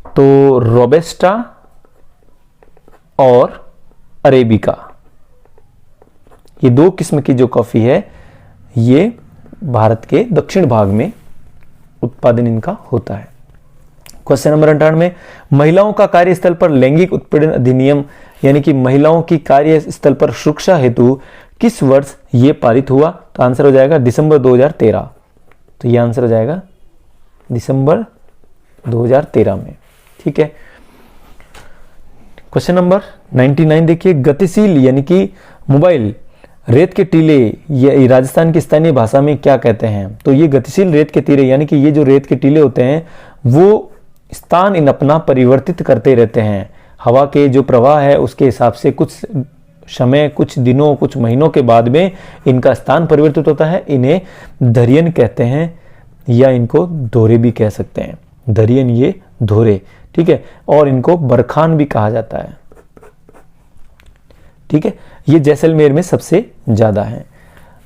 तो रोबेस्टा और अरेबिका, ये दो किस्म की जो कॉफी है ये भारत के दक्षिण भाग में उत्पादन इनका होता है। क्वेश्चन नंबर 98, महिलाओं का कार्यस्थल पर लैंगिक उत्पीड़न अधिनियम यानी कि महिलाओं की कार्यस्थल पर सुरक्षा हेतु किस वर्ष ये पारित हुआ, तो आंसर हो जाएगा दिसंबर 2013। तो ये आंसर हो जाएगा दिसंबर 2013 में। ठीक है, क्वेश्चन नंबर 99 देखिए, गतिशील यानी कि मोबाइल रेत के टीले ये राजस्थान की स्थानीय भाषा में क्या कहते हैं, तो ये गतिशील रेत के टीले यानी कि ये जो रेत के टीले होते हैं वो स्थान इन अपना परिवर्तित करते रहते हैं, हवा के जो प्रवाह है उसके हिसाब से कुछ समय, कुछ दिनों, कुछ महीनों के बाद में इनका स्थान परिवर्तित होता है। इन्हें दरियन कहते हैं या इनको धोरे भी कह सकते हैं, दरियन ये धोरे, ठीक है, और इनको बरखान भी कहा जाता है। ठीक है, ये जैसलमेर में सबसे ज्यादा है।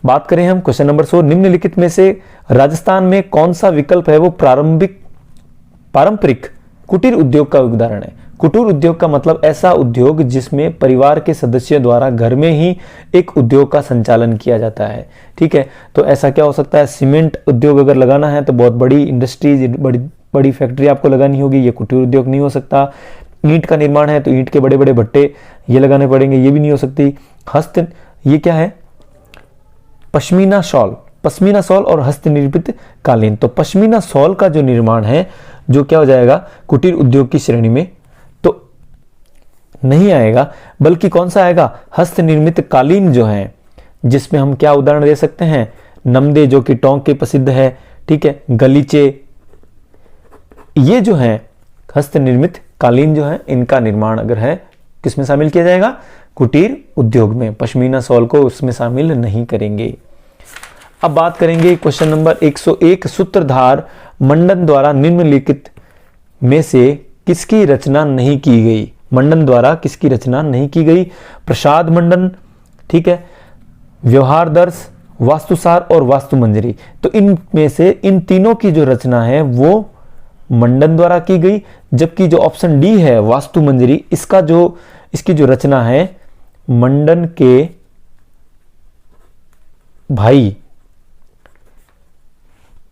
बात करें हम क्वेश्चन नंबर 100, निम्नलिखित में से राजस्थान में कौन सा विकल्प है वो पारंपरिक कुटीर उद्योग का उदाहरण है। कुटीर उद्योग का मतलब ऐसा उद्योग जिसमें परिवार के सदस्यों द्वारा घर में ही एक उद्योग का संचालन किया जाता है। ठीक है, तो ऐसा क्या हो सकता है, सीमेंट उद्योग अगर लगाना है तो बहुत बड़ी इंडस्ट्रीज, बड़ी फैक्ट्री आपको लगानी होगी, ये कुटीर उद्योग नहीं हो सकता। ईंट का निर्माण है तो ईंट के बड़े बड़े भट्टे ये लगाने पड़ेंगे, ये भी नहीं हो सकती। हस्त ये क्या है? पश्मीना शॉल, पश्मीना शॉल और हस्तनिर्मित कालीन। तो पश्मीना शॉल का जो निर्माण है जो क्या हो जाएगा? कुटीर उद्योग की श्रेणी में तो नहीं आएगा, बल्कि कौन सा आएगा? हस्तनिर्मित कालीन जो है, जिसमें हम क्या उदाहरण दे सकते हैं? नमदे जो कि टोंक के प्रसिद्ध है, ठीक है, गलीचे, ये जो है हस्तनिर्मित कालीन जो है, इनका निर्माण अगर है किसमें शामिल किया जाएगा? कुटीर उद्योग में। पश्मीना शॉल को उसमें शामिल नहीं करेंगे। अब बात करेंगे क्वेश्चन नंबर 101, सूत्रधार मंडन द्वारा निम्नलिखित में से किसकी रचना नहीं की गई? मंडन द्वारा किसकी रचना नहीं की गई? प्रसाद मंडन, ठीक है, व्यवहार दर्श, वास्तुसार और वास्तुमंजरी। तो इनमें से इन तीनों की जो रचना है वो मंडन द्वारा की गई, जबकि जो ऑप्शन डी है वास्तुमंजरी, इसकी जो रचना है मंडन के भाई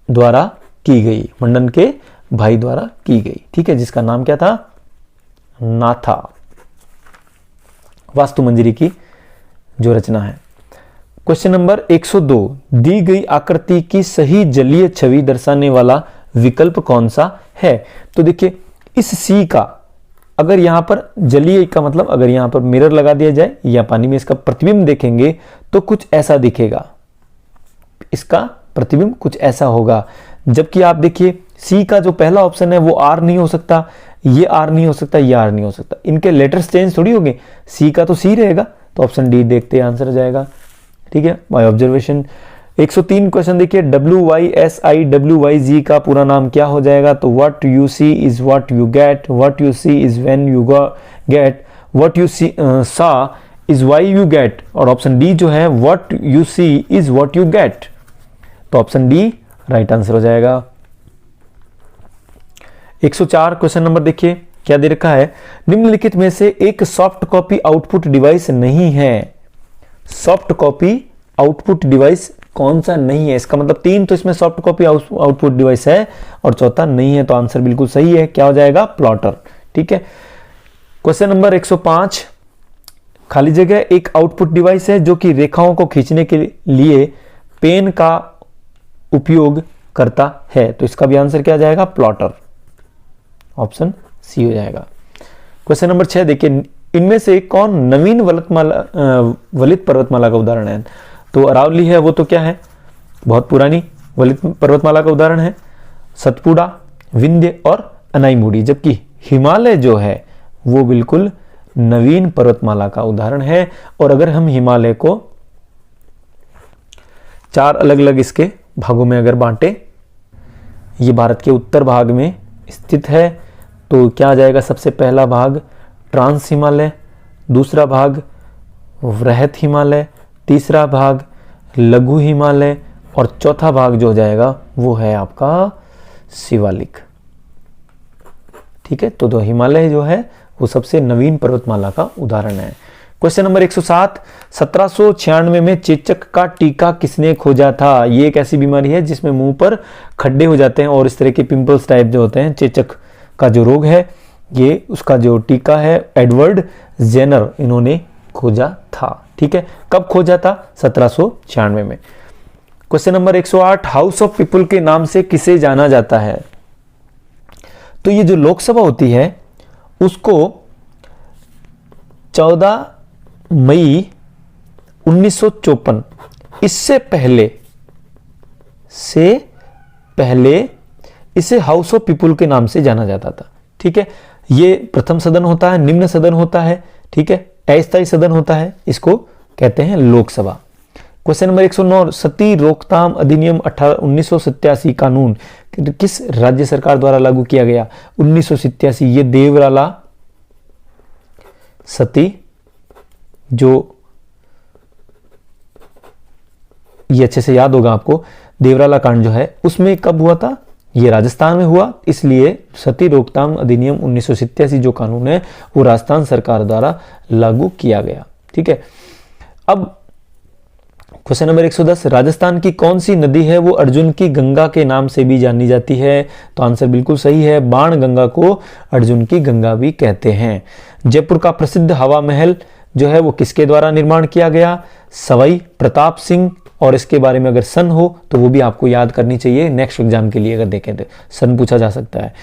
द्वारा की गई, मंडन के भाई द्वारा की गई, ठीक है, जिसका नाम क्या था? नाथा। वास्तुमंजरी की जो रचना है। क्वेश्चन नंबर 102, दी गई आकृति की सही जलीय छवि दर्शाने वाला विकल्प कौन सा है? तो देखिए इस सी का अगर यहां पर जलीय का मतलब अगर यहां पर मिरर लगा दिया जाए या पानी में इसका प्रतिबिंब देखेंगे तो कुछ ऐसा दिखेगा, इसका प्रतिबिंब कुछ ऐसा होगा। जबकि आप देखिए सी का जो पहला ऑप्शन है वो आर नहीं हो सकता, ये आर नहीं हो सकता, ये आर नहीं हो सकता, इनके लेटर्स चेंज थोड़ी होंगे। सी का तो सी रहेगा, तो ऑप्शन डी देखते आंसर जाएगा, ठीक है, बाय ऑब्जर्वेशन। 103 क्वेश्चन देखिए, WYSIWYG का पूरा नाम क्या हो जाएगा? तो what you see is what you get, what you see is when you get, what you see saw is why you get, और ऑप्शन डी जो है what you see is what you get, तो option D right answer हो जाएगा। 104 question number देखिए क्या दे रखा है? निम्नलिखित में से एक सॉफ्ट कॉपी आउटपुट डिवाइस नहीं है। सॉफ्ट कॉपी आउटपुट डिवाइस कौन सा नहीं है? इसका मतलब 3 तो इसमें सॉफ्ट कॉपी आउटपुट डिवाइस है और चौथा नहीं है, तो आंसर बिल्कुल सही है, क्या हो जाएगा? प्लॉटर, ठीक है। क्वेश्चन नंबर 105, खाली जगह एक आउटपुट डिवाइस है जो कि रेखाओं को खींचने के लिए पेन का उपयोग करता है, तो इसका भी आंसर क्या आ जाएगा? प्लॉटर, ऑप्शन सी हो जाएगा। क्वेश्चन नंबर 6 देखिए, इनमें से कौन नवीन वलित पर्वतमाला का उदाहरण है? तो अरावली है, वो तो क्या है? बहुत पुरानी वलित पर्वतमाला का उदाहरण है। सतपुड़ा, विंध्य और अनाईमुड़ी, जबकि हिमालय जो है वो बिल्कुल नवीन पर्वतमाला का उदाहरण है। और अगर हम हिमालय को 4 अलग अलग इसके भागों में अगर बांटे, ये भारत के उत्तर भाग में स्थित है, तो क्या आ जाएगा? सबसे पहला भाग ट्रांस हिमालय, दूसरा भाग वृहत हिमालय, तीसरा भाग लघु हिमालय और चौथा भाग जो हो जाएगा वो है आपका शिवालिक, ठीक है। तो हिमालय जो है वो सबसे नवीन पर्वतमाला का उदाहरण है। क्वेश्चन नंबर 107, 1796 में चेचक का टीका किसने खोजा था? ये एक ऐसी बीमारी है जिसमें मुंह पर खड्डे हो जाते हैं और इस तरह के पिंपल्स टाइप जो होते हैं, चेचक का जो रोग है, ये उसका जो टीका है एडवर्ड जेनर इन्होंने खोजा था, ठीक है। कब खोजा था? 1796 में। Question number 108, house of people के नाम से किसे जाना जाता है? तो ये जो लोकसभा होती है उसको 14 मई 1954 इससे पहले इसे हाउस ऑफ पीपल के नाम से जाना जाता था, ठीक है। ये प्रथम सदन होता है, निम्न सदन होता है, ठीक है, अस्थायी सदन होता है, इसको कहते हैं लोकसभा। क्वेश्चन नंबर 109, सती रोकथाम अधिनियम 1987 कानून किस राज्य सरकार द्वारा लागू किया गया? 1987, ये देवराला सती, जो ये अच्छे से याद होगा आपको, देवराला कांड जो है उसमें कब हुआ था? ये राजस्थान में हुआ, इसलिए सती रोकथाम अधिनियम 1987 जो कानून है वो राजस्थान सरकार द्वारा लागू किया गया, ठीक है। अब क्वेश्चन नंबर 110, राजस्थान की कौन सी नदी है वो अर्जुन की गंगा के नाम से भी जानी जाती है? तो आंसर बिल्कुल सही है, बाण गंगा को अर्जुन की गंगा भी कहते हैं। जयपुर का प्रसिद्ध हवा महल जो है वो किसके द्वारा निर्माण किया गया? सवाई प्रताप सिंह। और इसके बारे में अगर सन हो तो वो भी आपको याद करनी चाहिए नेक्स्ट एग्जाम के लिए, अगर देखें तो सन पूछा जा सकता है।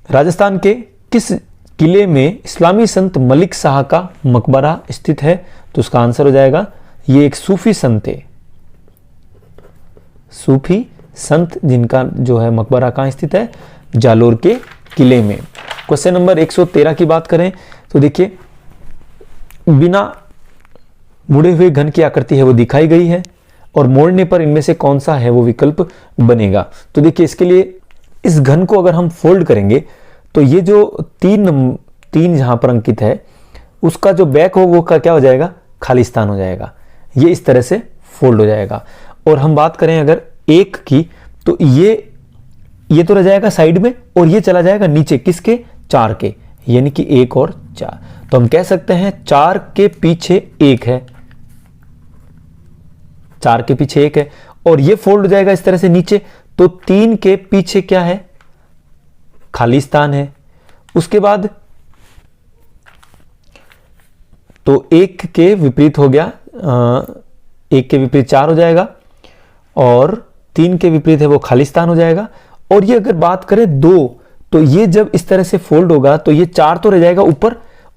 राजस्थान के किस किले में इस्लामी संत मलिक शाह का मकबरा स्थित है? तो उसका आंसर हो जाएगा, ये एक सूफी संत है, सूफी संत जिनका जो है मकबरा कहाँ स्थित है? जालोर के किले में। क्वेश्चन नंबर 113 की बात करें तो देखिए, बिना मुड़े हुए घन की आकृति है वो दिखाई गई है और मोड़ने पर इनमें से कौन सा है वो विकल्प बनेगा? तो देखिए, इसके लिए इस घन को अगर हम फोल्ड करेंगे तो ये जो तीन जहां पर अंकित है उसका जो बैक हो वो का क्या हो जाएगा? खाली स्थान हो जाएगा। ये इस तरह से फोल्ड हो जाएगा। और हम बात करें अगर एक की, तो ये तो रह जाएगा साइड में और ये चला जाएगा नीचे, किसके? 4 के, यानी कि 1 और 4। तो हम कह सकते हैं 4 के पीछे 1 है, 4 के पीछे 1 है और ये फोल्ड हो जाएगा इस तरह से नीचे। तो 3 के पीछे क्या है? खाली स्थान है। उसके बाद तो 1 के विपरीत हो गया, 1 के विपरीत 4 हो जाएगा और 3 के विपरीत है वो खाली स्थान हो जाएगा। और ये अगर बात करें 2, तो ये जब इस तरह से फोल्ड होगा तो ये 4 तो रह जाएगा ऊपर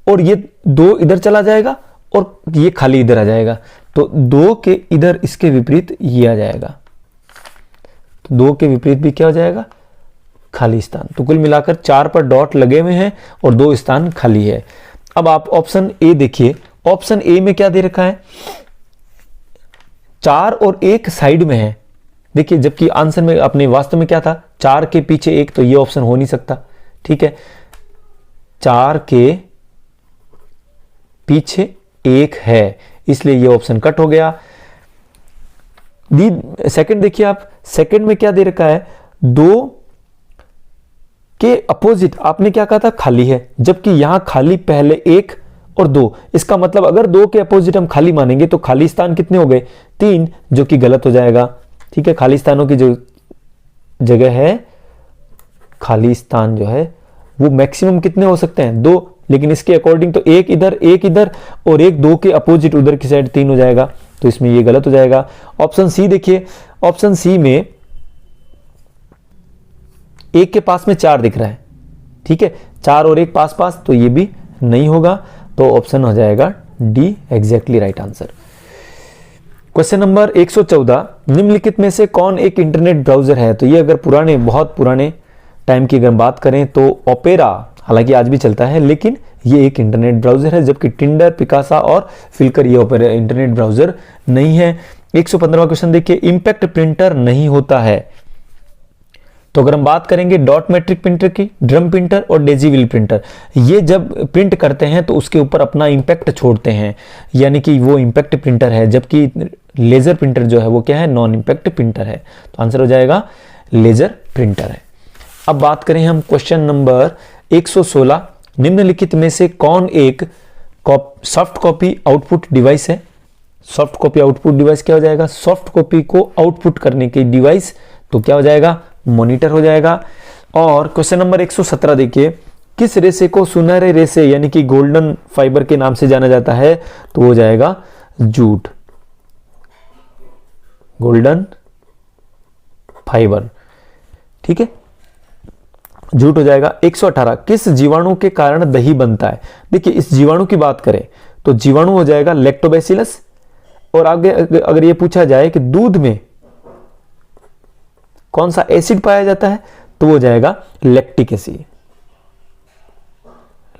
और ये 2 इधर चला जाएगा और ये खाली इधर आ जाएगा। तो 2 के इधर इसके विपरीत ये आ जाएगा, तो 2 के विपरीत भी क्या हो जाएगा? खाली स्थान। तो कुल मिलाकर 4 पर डॉट लगे हुए हैं और 2 स्थान खाली है। अब आप ऑप्शन ए देखिए, ऑप्शन ए में क्या दे रखा है? 4 और 1 साइड में है। देखिए, जबकि आंसर में अपने वास्तव में क्या था? 4 के पीछे 1, तो ये ऑप्शन हो नहीं सकता। ठीक है, 4 के पीछे 1 है, इसलिए ये ऑप्शन कट हो गया। सेकंड देखिए आप, सेकंड में क्या दे रखा है? 2 के अपोजिट आपने क्या कहा था? खाली है, जबकि यहां खाली पहले 1 और 2। इसका मतलब अगर 2 के अपोजिट हम खाली मानेंगे तो खाली स्थान कितने हो गए? 3, जो कि गलत हो जाएगा। ठीक है, खाली स्थानों की जो जगह है, खाली स्थान जो है वो मैक्सिमम कितने हो सकते हैं? 2, लेकिन इसके अकॉर्डिंग तो 1 इधर और 1 2 के अपोजिट उधर की साइड 3 हो जाएगा, तो इसमें ये गलत हो जाएगा। ऑप्शन सी देखिए, ऑप्शन सी में 1 के पास में 4 दिख रहा है। ठीक है, 4 और 1 पास पास, तो ये भी नहीं होगा, तो ऑप्शन हो जाएगा D, exactly right answer. Question number 114, निम्नलिखित में से कौन एक इंटरनेट ब्राउजर है? तो ये अगर पुराने, बहुत पुराने टाइम की अगर बात करें तो ओपेरा, हालांकि आज भी चलता है, लेकिन ये एक इंटरनेट ब्राउजर है, जबकि टिंडर, पिकासा और फिल्कर ये ओपेरा इंटरनेट ब्राउजर नहीं है। 115वां क्वेश्चन देखिए, इंपैक्ट प्रिंटर नहीं होता है। तो अगर हम बात करेंगे डॉट मैट्रिक प्रिंटर की, ड्रम प्रिंटर और डेजी व्हील प्रिंटर, ये जब प्रिंट करते हैं तो उसके ऊपर अपना इंपैक्ट छोड़ते हैं, यानी कि वो इंपैक्ट प्रिंटर है, जबकि लेजर प्रिंटर जो है वो क्या है? नॉन इंपैक्ट प्रिंटर है। तो आंसर हो जाएगा लेजर प्रिंटर है। अब बात करें हम क्वेश्चन नंबर 116, निम्नलिखित में से कौन एक सॉफ्ट कॉपी आउटपुट डिवाइस है? सॉफ्ट कॉपी आउटपुट डिवाइस क्या हो जाएगा? सॉफ्ट कॉपी को आउटपुट करने की डिवाइस, तो क्या हो जाएगा? मॉनिटर हो जाएगा। और क्वेश्चन नंबर 117 देखिए, किस रेशे को सुनहरे रेशे यानी कि गोल्डन फाइबर के नाम से जाना जाता है? तो हो जाएगा जूट, गोल्डन फाइबर। ठीक है, जूट हो जाएगा। 118, किस जीवाणु के कारण दही बनता है? देखिए, इस जीवाणु की बात करें तो जीवाणु हो जाएगा लैक्टोबैसिलस। और आगे अगर ये पूछा जाए कि दूध में कौन सा एसिड पाया जाता है, तो वो जाएगा लैक्टिक एसिड,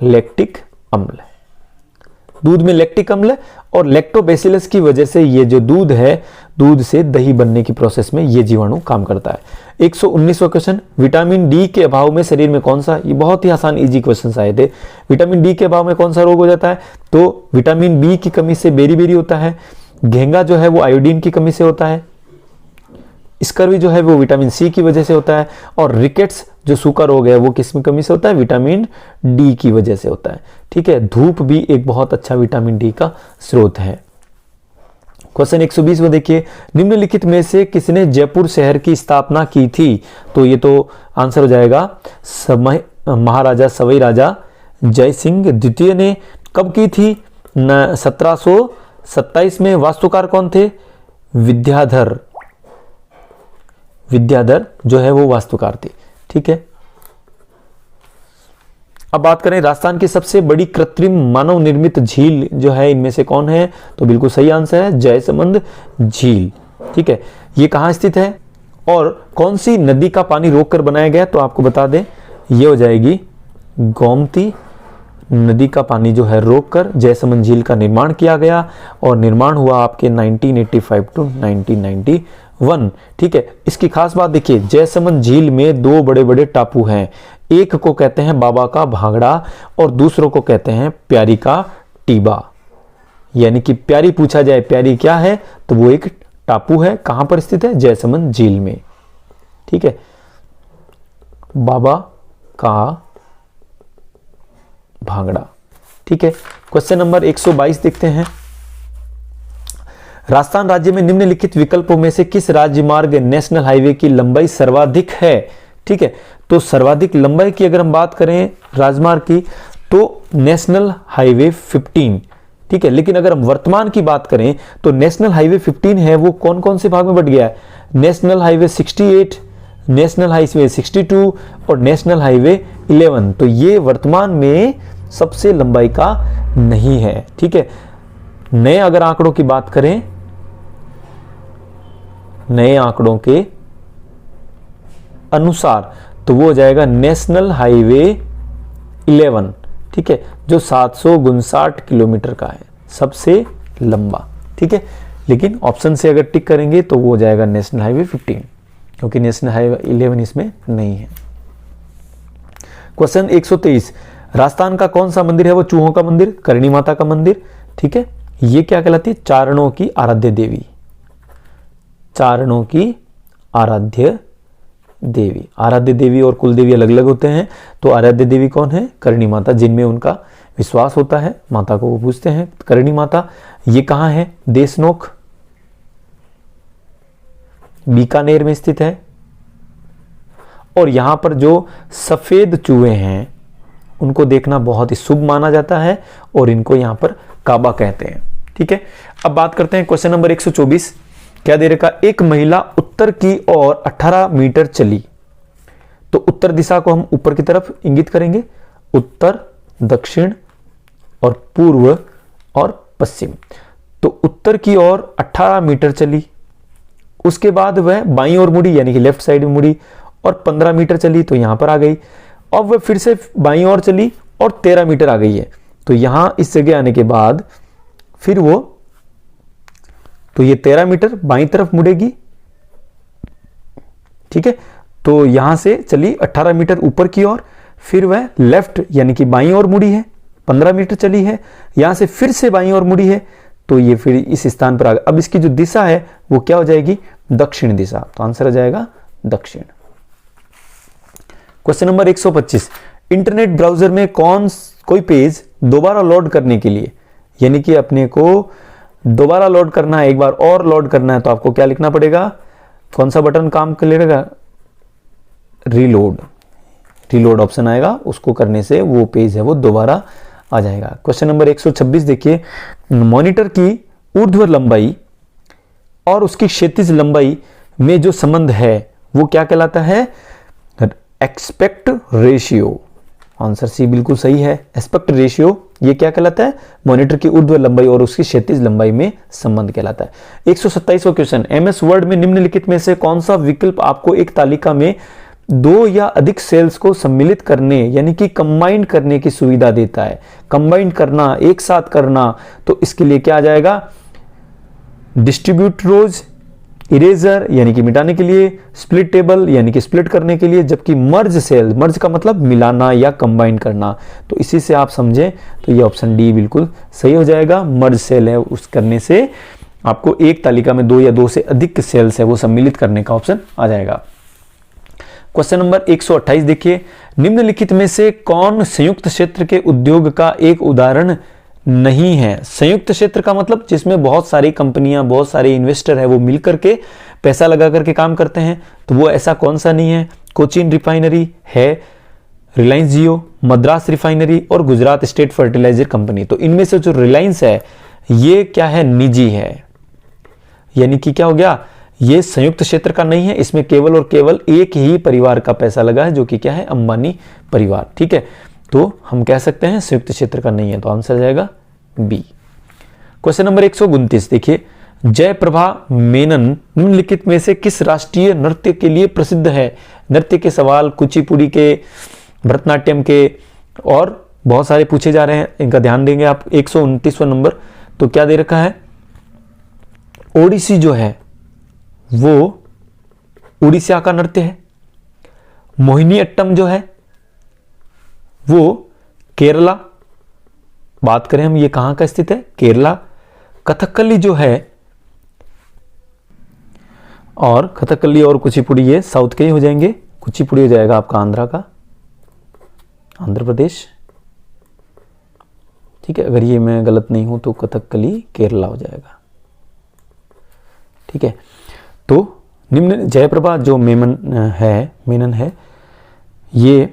लैक्टिक अम्ल। दूध में लैक्टिक अम्ल और लैक्टोबैसिलस की वजह से ये जो दूध है, दूध से दही बनने की प्रोसेस में ये जीवाणु काम करता है। 119वां क्वेश्चन, विटामिन डी के अभाव में शरीर में कौन सा, ये बहुत ही आसान इजी क्वेश्चन आए थे, विटामिन डी के अभाव में कौन सा रोग हो जाता है? तो विटामिन बी की कमी से बेरी होता है, घेंगा जो है वो आयोडीन की कमी से होता है, स्कर्वी जो है वो विटामिन सी की वजह से होता है, और रिकेट्स जो सूखा रोग है वो किस में कमी से होता है? विटामिन डी की वजह से होता है। ठीक है, धूप भी एक बहुत अच्छा विटामिन डी का स्रोत है। क्वेश्चन 120 में देखिए, निम्नलिखित में से किसने जयपुर शहर की स्थापना की थी? तो ये तो आंसर हो जाएगा महाराजा सवाई राजा जय सिंह द्वितीय ने। कब की थी? 1727 में वास्तुकार कौन थे? विद्याधर जो है वो वास्तुकार थे। ठीक है, अब बात करें राजस्थान की सबसे बड़ी कृत्रिम मानव निर्मित झील जो है इनमें से कौन है? तो बिल्कुल सही आंसर है जयसमंद झील। ठीक है, ये कहां स्थित है और कौन सी नदी का पानी रोककर बनाया गया? तो आपको बता दें ये हो जाएगी गोमती नदी का पानी जो है रोककर जयसमंद झील का निर्माण किया गया और निर्माण हुआ आपके 1985 टू 1991। ठीक है, इसकी खास बात देखिए, जयसमंद झील में दो बड़े बड़े टापू हैं, एक को कहते हैं बाबा का भांगड़ा और दूसरों को कहते हैं प्यारी का टीबा। यानी कि प्यारी पूछा जाए प्यारी क्या है, तो वो एक टापू है, कहां पर स्थित है? जयसमंद झील में। ठीक है, बाबा का भांगड़ा। ठीक है, क्वेश्चन नंबर 122 देखते हैं। राजस्थान राज्य में निम्नलिखित विकल्पों में से किस राज्य मार्ग नेशनल हाईवे की लंबाई सर्वाधिक है? ठीक है, तो सर्वाधिक लंबाई की अगर हम बात करें राजमार्ग की तो नेशनल हाईवे 15। ठीक है, लेकिन अगर हम वर्तमान की बात करें तो नेशनल हाईवे 15 है वो कौन कौन से भाग में बट गया है? नेशनल हाईवे 68, नेशनल हाईवे 62 और नेशनल हाईवे 11। तो ये वर्तमान में सबसे लंबाई का नहीं है। ठीक है, नए अगर आंकड़ों की बात करें, नए आंकड़ों के अनुसार तो वो हो जाएगा नेशनल हाईवे 11। ठीक है, जो 759 किलोमीटर का है, सबसे लंबा। ठीक है, लेकिन ऑप्शन से अगर टिक करेंगे तो वो हो जाएगा नेशनल हाईवे 15, क्योंकि नेशनल हाईवे 11 इसमें नहीं है। क्वेश्चन 123, राजस्थान का कौन सा मंदिर है वो चूहों का मंदिर, करणी माता का मंदिर। ठीक है, ये क्या कहलाती है? चारणों की आराध्य देवी, चारणों की आराध्य देवी। आराध्य देवी और कुल देवी अलग अलग होते हैं, तो आराध्य देवी कौन है? करणी माता, जिनमें उनका विश्वास होता है, माता को वो पूजते हैं, करणी माता। ये कहां है? देशनोक, बीकानेर में स्थित है। और यहां पर जो सफेद चूहे हैं उनको देखना बहुत ही शुभ माना जाता है और इनको यहां पर काबा कहते हैं। ठीक है, अब बात करते हैं क्वेश्चन नंबर 124, क्या दे रखा? एक महिला उत्तर की ओर 18 मीटर चली, तो उत्तर दिशा को हम ऊपर की तरफ इंगित करेंगे, उत्तर, दक्षिण और पूर्व और पश्चिम। तो उत्तर की ओर 18 मीटर चली, उसके बाद वह बाईं ओर मुड़ी यानी कि लेफ्ट साइड में मुड़ी और 15 मीटर चली तो यहां पर आ गई। अब वह फिर से बाईं ओर चली और 13 मीटर आ गई है, तो यहां इस जगह आने के बाद फिर वो, तो ये 13 मीटर बाईं तरफ मुड़ेगी। ठीक है, तो यहां से चली 18 मीटर ऊपर की ओर, फिर वह लेफ्ट यानी कि बाईं ओर मुड़ी है, 15 मीटर चली है, यहां से फिर से बाईं ओर मुड़ी है, तो ये फिर इस स्थान पर आ गई। अब इसकी जो दिशा है वो क्या हो जाएगी? दक्षिण दिशा, तो आंसर आ जाएगा दक्षिण। क्वेश्चन नंबर 125, इंटरनेट ब्राउजर में कोई पेज दोबारा लोड करने के लिए, यानी कि अपने को दोबारा लोड करना है, एक बार और लोड करना है, तो आपको क्या लिखना पड़ेगा? कौन सा बटन काम कर लेगा? रीलोड, रीलोड ऑप्शन आएगा, उसको करने से वो पेज है वो दोबारा आ जाएगा। क्वेश्चन नंबर 126 देखिए, मॉनिटर की ऊर्ध्व लंबाई और उसकी क्षैतिज लंबाई में जो संबंध है वो क्या कहलाता है? Aspect ratio. आंसर सी बिल्कुल सही है, एस्पेक्ट रेशियो ये क्या कहलाता है? मॉनिटर की ऊर्ध्व लंबाई और उसकी क्षैतिज लंबाई में संबंध कहलाता है। 127वां क्वेश्चन, एमएस वर्ड में निम्नलिखित में से कौन सा विकल्प आपको एक तालिका में दो या अधिक सेल्स को सम्मिलित करने यानी कि कंबाइन करने की सुविधा देता है? कंबाइन करना, एक साथ करना, तो इसके लिए क्या आ जाएगा? डिस्ट्रीब्यूट रोज, इरेजर यानी कि मिटाने के लिए, स्प्लिट टेबल यानी कि स्प्लिट करने के लिए, जबकि मर्ज सेल, मर्ज का मतलब मिलाना या कंबाइन करना, तो इसी से आप समझें तो ये ऑप्शन डी बिल्कुल सही हो जाएगा। मर्ज सेल है, उस करने से आपको एक तालिका में दो या दो से अधिक सेल्स है वो सम्मिलित करने का ऑप्शन आ जाएगा। क्वेश्चन नंबर 128 देखिए, निम्नलिखित में से कौन संयुक्त क्षेत्र के उद्योग का एक उदाहरण नहीं है? संयुक्त क्षेत्र का मतलब जिसमें बहुत सारी कंपनियां, बहुत सारे इन्वेस्टर है वो मिलकर के पैसा लगा करके काम करते हैं, तो वो ऐसा कौन सा नहीं है? कोचिन रिफाइनरी है, रिलायंस जियो, मद्रास रिफाइनरी और गुजरात स्टेट फर्टिलाइजर कंपनी। तो इनमें से जो रिलायंस है ये क्या है, निजी है, यानी कि क्या हो गया, ये संयुक्त क्षेत्र का नहीं है, इसमें केवल और केवल एक ही परिवार का पैसा लगा है जो कि क्या है, अंबानी परिवार। ठीक है, तो हम कह सकते हैं संयुक्त क्षेत्र का नहीं है, तो आंसर जाएगा बी। क्वेश्चन नंबर 129 देखिए, जयप्रभा मेनन निम्नलिखित में से किस राष्ट्रीय नृत्य के लिए प्रसिद्ध है। नृत्य के सवाल कुचिपुड़ी के, भरतनाट्यम के और बहुत सारे पूछे जा रहे हैं, इनका ध्यान देंगे आप। 129वां नंबर तो क्या दे रखा है, ओडिसी जो है वो उड़ीसा का नृत्य है। मोहिनी अट्टम जो है वो केरला, बात करें हम ये कहां का स्थित है, केरला। कथकली जो है, और कथकली और कुचिपुड़ी ये साउथ के ही हो जाएंगे। कुचिपुड़ी हो जाएगा आपका आंध्रा का, आंध्र प्रदेश। ठीक है, अगर ये मैं गलत नहीं हूं तो कथकली केरला हो जाएगा। ठीक है, तो निम्न जयप्रभा जो मेनन है ये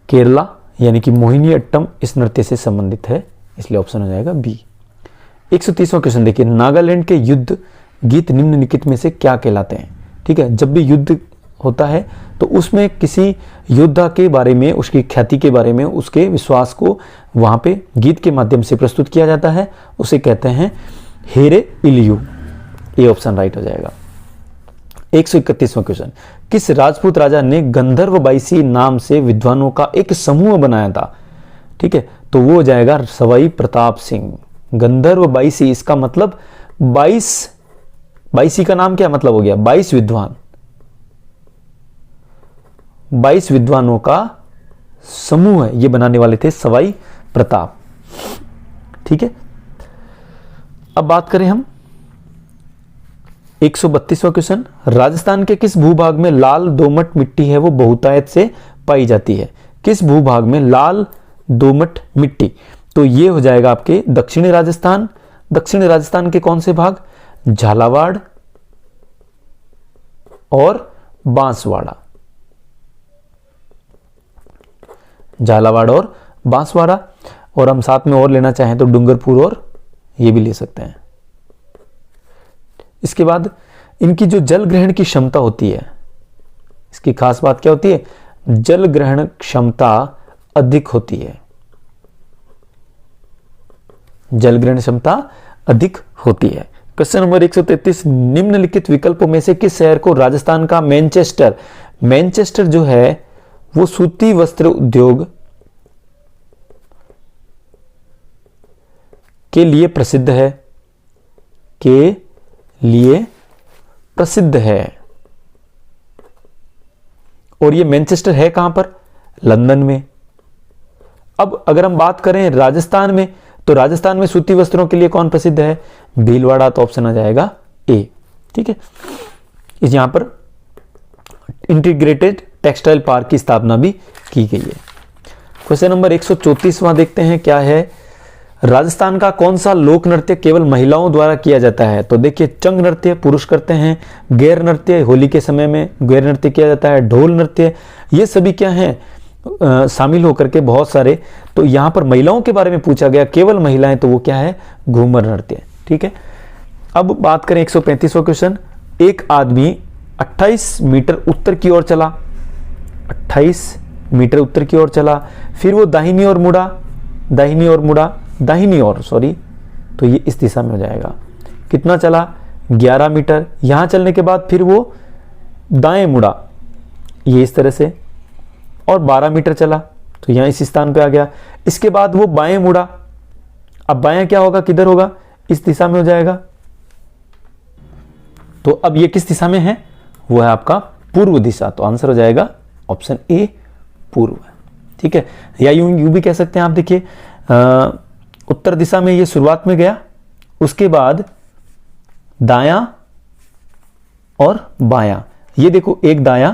केरला यानी कि मोहिनी अट्टम इस नृत्य से संबंधित है, इसलिए ऑप्शन हो जाएगा बी। 130वां क्वेश्चन देखिए, नागालैंड के युद्ध गीत निम्नलिखित में से क्या कहलाते हैं। ठीक है, जब भी युद्ध होता है तो उसमें किसी योद्धा के बारे में, उसकी ख्याति के बारे में, उसके विश्वास को वहां पे गीत के माध्यम से प्रस्तुत किया जाता है, उसे कहते हैं हेरे इलियू। ये ऑप्शन राइट हो जाएगा। 131वां क्वेश्चन, किस राजपूत राजा ने गंधर्व बाईसी नाम से विद्वानों का एक समूह बनाया था। ठीक है, तो वो हो जाएगा सवाई प्रताप सिंह। गंधर्व बाईसी, इसका मतलब 22 का नाम क्या मतलब हो गया, 22 विद्वान, 22 विद्वानों का समूह है, ये बनाने वाले थे सवाई प्रताप। ठीक है, अब बात करें हम 132वां क्वेश्चन, राजस्थान के किस भूभाग में लाल दोमट मिट्टी है वो बहुतायत से पाई जाती है। किस भूभाग में लाल दोमट मिट्टी, तो ये हो जाएगा आपके दक्षिणी राजस्थान। दक्षिणी राजस्थान के कौन से भाग, झालावाड़ और बांसवाड़ा। झालावाड़ और बांसवाड़ा, और हम साथ में और लेना चाहें तो डूंगरपुर और ये भी ले सकते हैं। इसके बाद इनकी जो जल ग्रहण की क्षमता होती है, इसकी खास बात क्या होती है, जल ग्रहण क्षमता अधिक होती है, जल ग्रहण क्षमता अधिक होती है। क्वेश्चन नंबर 133, निम्नलिखित विकल्पों में से किस शहर को राजस्थान का मैनचेस्टर जो है वो सूती वस्त्र उद्योग के लिए प्रसिद्ध है, और ये मैनचेस्टर है कहां पर, लंदन में। अब अगर हम बात करें राजस्थान में, तो राजस्थान में सूती वस्त्रों के लिए कौन प्रसिद्ध है, भीलवाड़ा, तो ऑप्शन आ जाएगा ए। ठीक है, इस यहां पर इंटीग्रेटेड टेक्सटाइल पार्क की स्थापना भी की गई है। क्वेश्चन नंबर 134वां देखते हैं क्या है, राजस्थान का कौन सा लोक नृत्य केवल महिलाओं द्वारा किया जाता है। तो देखिए, चंग नृत्य पुरुष करते हैं, गैर नृत्य होली के समय में गैर नृत्य किया जाता है, ढोल नृत्य, ये सभी क्या हैं शामिल होकर के बहुत सारे। तो यहां पर महिलाओं के बारे में पूछा गया, केवल महिलाएं, तो वो क्या है, घूमर नृत्य। ठीक है, अब बात करें 135वां क्वेश्चन, एक आदमी 28 मीटर उत्तर की ओर चला, 28 मीटर उत्तर की ओर चला, फिर वो दाहिनी ओर मुड़ा, सॉरी, तो ये इस दिशा में हो जाएगा। कितना चला, 11 मीटर। यहां चलने के बाद फिर वो दाएं मुड़ा, ये इस तरह से, और 12 मीटर चला, तो यहां इस स्थान पे आ गया। इसके बाद वो बाएं मुड़ा, अब बाएं क्या होगा, किधर होगा, इस दिशा में हो जाएगा। तो अब ये किस दिशा में है, वो है आपका पूर्व दिशा, तो आंसर हो जाएगा ऑप्शन ए, पूर्व। ठीक है, या यूं भी कह सकते हैं आप, देखिए उत्तर दिशा में ये शुरुआत में गया, उसके बाद दायां और बायां, ये देखो एक दायां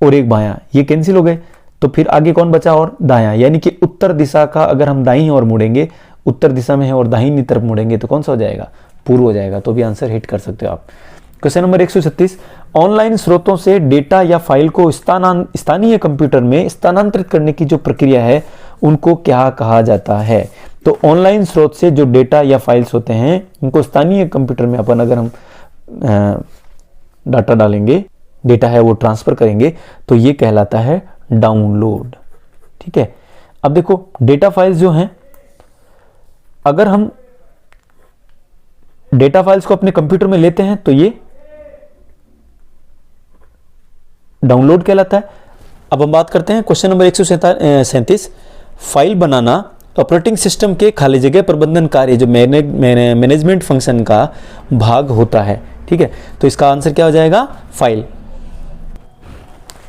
और एक बायां, ये कैंसिल हो गए, तो फिर आगे कौन बचा, और दायां, यानी कि उत्तर दिशा का अगर हम दाईं ओर मुड़ेंगे, उत्तर दिशा में है और दाहिनी तरफ मुड़ेंगे तो कौन सा हो जाएगा, पूर्व हो जाएगा। तो भी आंसर हिट कर सकते हो आप। क्वेश्चन नंबर 136, ऑनलाइन स्रोतों से डेटा या फाइल को स्थानीय कंप्यूटर में स्थानांतरित करने की जो प्रक्रिया है उनको क्या कहा जाता है? तो ऑनलाइन स्रोत से जो डेटा या फाइल्स होते हैं उनको स्थानीय कंप्यूटर में अपन अगर हम डाटा डालेंगे, डेटा है वो ट्रांसफर करेंगे, तो ये कहलाता है डाउनलोड। ठीक है, अब देखो डेटा फाइल्स जो हैं, अगर हम डेटा फाइल्स को अपने कंप्यूटर में लेते हैं तो ये डाउनलोड कहलाता है। अब हम बात करते हैं क्वेश्चन नंबर 137। फाइल बनाना ऑपरेटिंग सिस्टम के खाली जगह प्रबंधन कार्य जो मैनेजमेंट फंक्शन का भाग होता है। ठीक है, तो इसका आंसर क्या हो जाएगा? फाइल।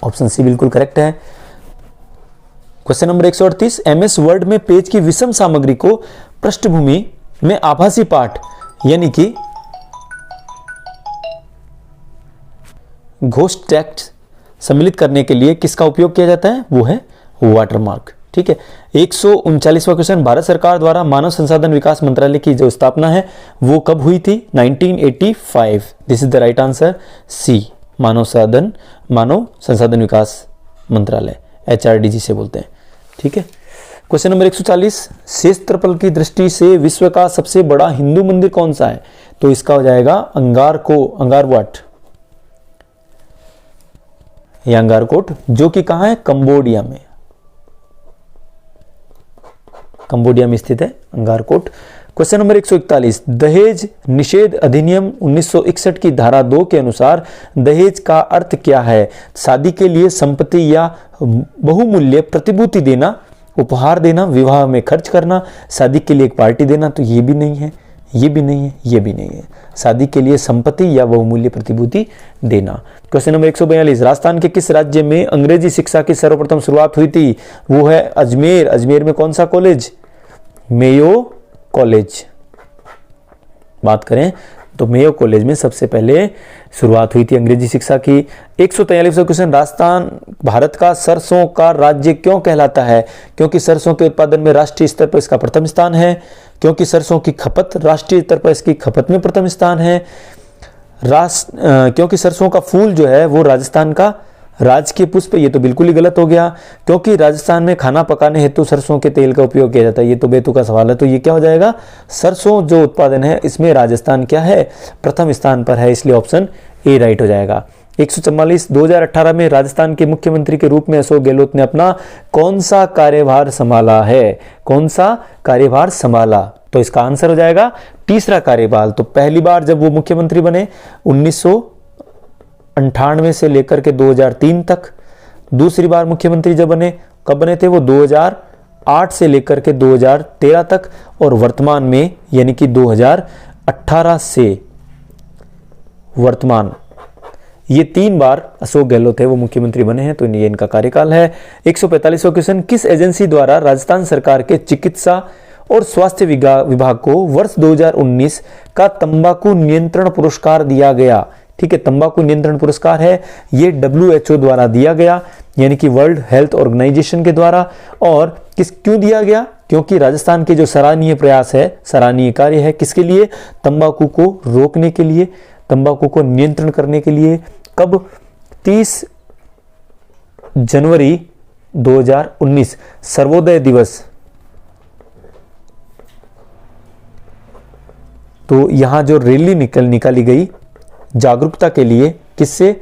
ऑप्शन सी बिल्कुल करेक्ट है। Question number 138। एमएस वर्ड में पेज की विषम सामग्री को पृष्ठभूमि में आभासी पाठ यानी कि घोस्ट टेक्स्ट सम्मिलित करने के लिए किसका उपयोग किया जाता है? वो है वाटरमार्क। ठीक है, 139वां क्वेश्चन। भारत सरकार द्वारा मानव संसाधन विकास मंत्रालय की जो स्थापना है वो कब हुई थी? 1985। This is the right answer, C, मानव संसाधन विकास मंत्रालय, HRDG से बोलते हैं। ठीक है, क्वेश्चन नंबर 140। क्षेत्रफल की दृष्टि से विश्व का सबसे बड़ा हिंदू मंदिर कौन सा है? तो इसका हो जाएगा अंगारकोट, या अंगारकोट, जो कि कहां है? कंबोडिया में। कंबोडिया में स्थित है अंगारकोट। Question number 141। दहेज निषेध अधिनियम 1961 की धारा 2 के अनुसार दहेज का अर्थ क्या है? शादी के लिए संपत्ति या बहुमूल्य प्रतिभूति देना, उपहार देना, विवाह में खर्च करना, शादी के लिए एक पार्टी देना। तो ये भी नहीं है, ये भी नहीं है, ये भी नहीं है। शादी के लिए संपत्ति या बहुमूल्य प्रतिभूति देना। Question number 142। राजस्थान के किस राज्य में अंग्रेजी शिक्षा की सर्वप्रथम शुरुआत हुई थी? वो है अजमेर। अजमेर में कौन सा कॉलेज? Mayo college. बात करें तो मेयो कॉलेज में सबसे पहले शुरुआत हुई थी अंग्रेजी शिक्षा की। 143वां क्वेश्चन। राजस्थान भारत का सरसों का राज्य क्यों कहलाता है? क्योंकि सरसों के उत्पादन में राष्ट्रीय स्तर पर इसका प्रथम स्थान है, क्योंकि सरसों की खपत राष्ट्रीय स्तर पर इसकी खपत में प्रथम स्थान है, क्योंकि सरसों का फूल जो है वो राजस्थान का राजकीय पुष्प, ये तो बिल्कुल ही गलत हो गया, क्योंकि राजस्थान में खाना पकाने हेतु सरसों के तेल का उपयोग किया जाता है, ये तो बेतुका सवाल है। तो ये क्या हो जाएगा? सरसों जो उत्पादन है इसमें राजस्थान क्या है? प्रथम स्थान पर है, इसलिए ऑप्शन ए राइट हो जाएगा। 144। 2018 में राजस्थान के मुख्यमंत्री के रूप में अशोक गहलोत ने अपना कौन सा कार्यभार संभाला है? कौन सा कार्यभार संभाला? तो इसका आंसर हो जाएगा तीसरा कार्यकाल। तो पहली बार जब वो मुख्यमंत्री बने 1998 से लेकर के 2003 तक, दूसरी बार मुख्यमंत्री जब बने कब बने थे? वो 2008 से लेकर के 2013 तक, और वर्तमान में यानी कि 2018 से वर्तमान, ये 3 बार अशोक गहलोत है वो मुख्यमंत्री बने हैं। तो ये इनका कार्यकाल है। 145वां क्वेश्चन। किस एजेंसी द्वारा राजस्थान सरकार के चिकित्सा और स्वास्थ्य विभाग को वर्ष 2019 का तंबाकू नियंत्रण पुरस्कार दिया गया? ठीक है, तंबाकू नियंत्रण पुरस्कार है ये WHO द्वारा दिया गया, यानी कि वर्ल्ड हेल्थ ऑर्गेनाइजेशन के द्वारा। और क्यों दिया गया? क्योंकि राजस्थान के जो सराहनीय प्रयास है, सराहनीय कार्य है, किसके लिए? तंबाकू को रोकने के लिए, तंबाकू को नियंत्रण करने के लिए। कब? 30 जनवरी 2019 सर्वोदय दिवस। तो यहां जो रैली निकाली गई जागरूकता के लिए, किससे?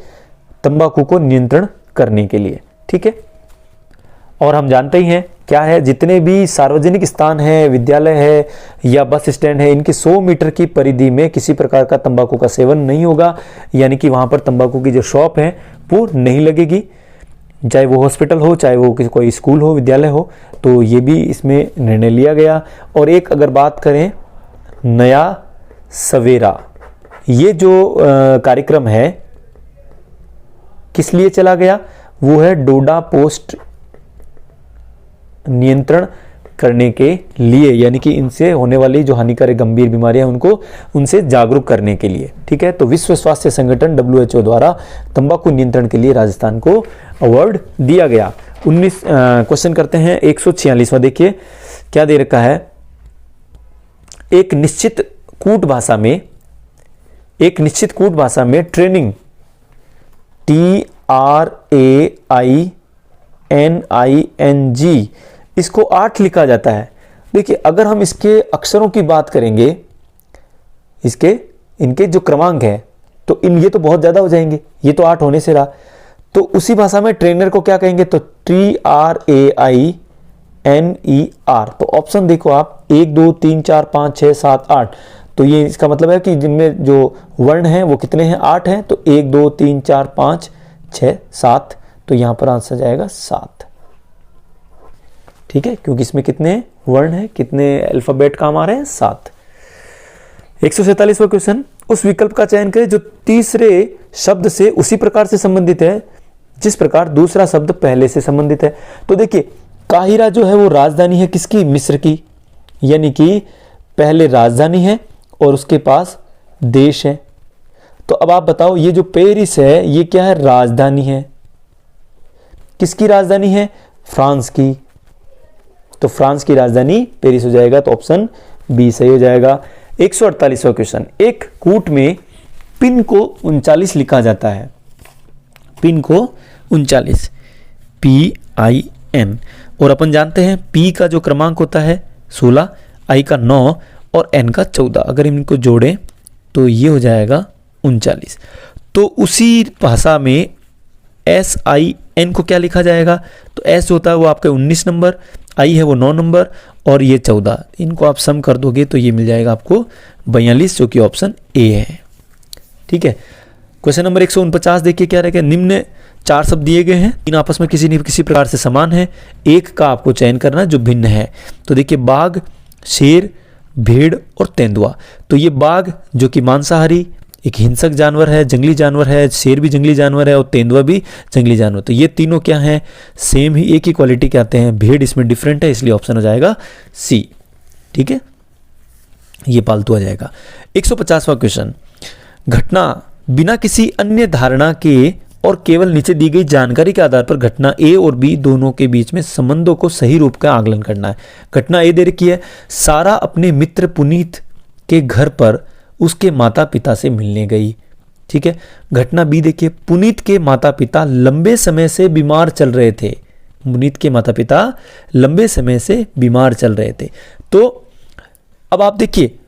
तंबाकू को नियंत्रण करने के लिए। ठीक है, और हम जानते ही हैं क्या है, जितने भी सार्वजनिक स्थान है, विद्यालय है या बस स्टैंड है, इनके 100 मीटर की परिधि में किसी प्रकार का तंबाकू का सेवन नहीं होगा, यानी कि वहां पर तंबाकू की जो शॉप है वो नहीं लगेगी, चाहे वो हॉस्पिटल हो, चाहे वो कोई स्कूल हो, विद्यालय हो। तो ये भी इसमें निर्णय लिया गया। और एक अगर बात करें नया सवेरा, ये जो कार्यक्रम है किस लिए चला गया? वो है डोडा पोस्ट नियंत्रण करने के लिए, यानी कि इनसे होने वाली जो हानिकारक गंभीर बीमारियां उनको उनसे जागरूक करने के लिए। ठीक है, तो विश्व स्वास्थ्य संगठन WHO द्वारा तंबाकू नियंत्रण के लिए राजस्थान को अवार्ड दिया गया। 19 क्वेश्चन करते हैं 146वां। देखिए क्या दे रखा है, एक निश्चित कूट भाषा में ट्रेनिंग TRAINING, इसको 8 लिखा जाता है। देखिए अगर हम इसके अक्षरों की बात करेंगे, इनके जो क्रमांक है तो ये तो बहुत ज्यादा हो जाएंगे, ये तो 8 होने से रहा। तो उसी भाषा में ट्रेनर को क्या कहेंगे, तो TRAINER। तो ऑप्शन देखो आप 1 2 3 4 5 6 7 8, तो ये इसका मतलब है कि जिनमें जो वर्ण हैं वो कितने हैं, 8 हैं। तो 1 2 3 4 5 6 7, तो यहां पर आंसर जाएगा 7। ठीक है, क्योंकि इसमें कितने वर्ण हैं, कितने अल्फाबेट काम आ रहे हैं, 7। 147वां क्वेश्चन, उस विकल्प का चयन करें जो तीसरे शब्द से उसी प्रकार से संबंधित है जिस प्रकार दूसरा शब्द पहले से संबंधित है। तो देखिए काहिरा जो है वो राजधानी है किसकी, मिस्र की, यानी कि पहले राजधानी है और उसके पास देश है। तो अब आप बताओ ये जो पेरिस है ये क्या है, राजधानी है। किसकी राजधानी है, फ्रांस की। तो फ्रांस की राजधानी पेरिस हो जाएगा, तो ऑप्शन बी सही हो जाएगा। 148वां क्वेश्चन, एक कूट में पिन को 39 लिखा जाता है, पिन को 39 PIN, और अपन जानते हैं P का जो क्रमांक होता है 16, I का 9 और N का 14, अगर इनको जोड़ें तो ये हो जाएगा 39। तो उसी भाषा में SIN को क्या लिखा जाएगा, तो S होता है वो आपका 19 नंबर, I है वो 9 नंबर और ये 14, इनको आप सम कर दोगे तो ये मिल जाएगा आपको 42, जो कि ऑप्शन ए है। ठीक है, क्वेश्चन नंबर 149 देखिए क्या रहेगा, निम्न 4 शब्द दिए गए हैं, इन आपस में किसी न किसी प्रकार से समान है, एक का आपको चयन करना जो भिन्न है। तो देखिए बाघ, शेर, भेड़ और तेंदुआ। तो ये बाघ जो कि मांसाहारी एक हिंसक जानवर है, जंगली जानवर है, शेर भी जंगली जानवर है और तेंदुआ भी जंगली जानवर। तो ये तीनों क्या हैं, सेम ही, एक ही क्वालिटी के आते हैं। भेड़ इसमें डिफरेंट है, इसलिए ऑप्शन हो जाएगा सी। ठीक है, ये पालतू आ जाएगा। 150वां क्वेश्चन, घटना बिना किसी अन्य धारणा के और केवल नीचे दी गई जानकारी के आधार पर घटना ए और बी दोनों के बीच में संबंधों को सही रूप का आकलन करना है। घटना ए दे रखी है, सारा अपने मित्र पुनीत के घर पर उसके माता पिता से मिलने गई। ठीक है, घटना बी देखिए, पुनीत के माता पिता लंबे समय से बीमार चल रहे थे, पुनीत के माता पिता लंबे समय से बीमार चल रहे थे। तो अब आप देखिए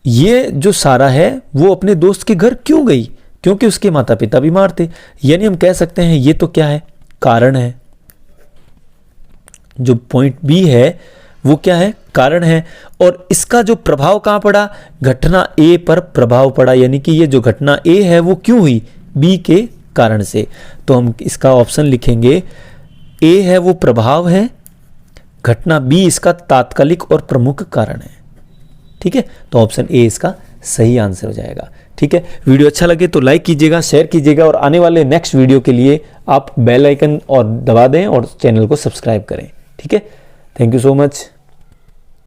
ये जो सारा है वो अपने दोस्त के घर क्यों गई, क्योंकि उसके माता पिता बीमार थे, यानी हम कह सकते हैं ये तो क्या है, कारण है। जो पॉइंट बी है वो क्या है, कारण है। और इसका जो प्रभाव कहां पड़ा, घटना ए पर प्रभाव पड़ा, यानी कि ये जो घटना ए है वो क्यों हुई, बी के कारण से। तो हम इसका ऑप्शन लिखेंगे, ए है वो प्रभाव है, घटना बी इसका तात्कालिक और प्रमुख कारण है। ठीक है, तो ऑप्शन ए इसका सही आंसर हो जाएगा। ठीक है, वीडियो अच्छा लगे तो लाइक कीजिएगा, शेयर कीजिएगा और आने वाले नेक्स्ट वीडियो के लिए आप बेल आइकन और दबा दें और चैनल को सब्सक्राइब करें। ठीक है, थैंक यू सो मच।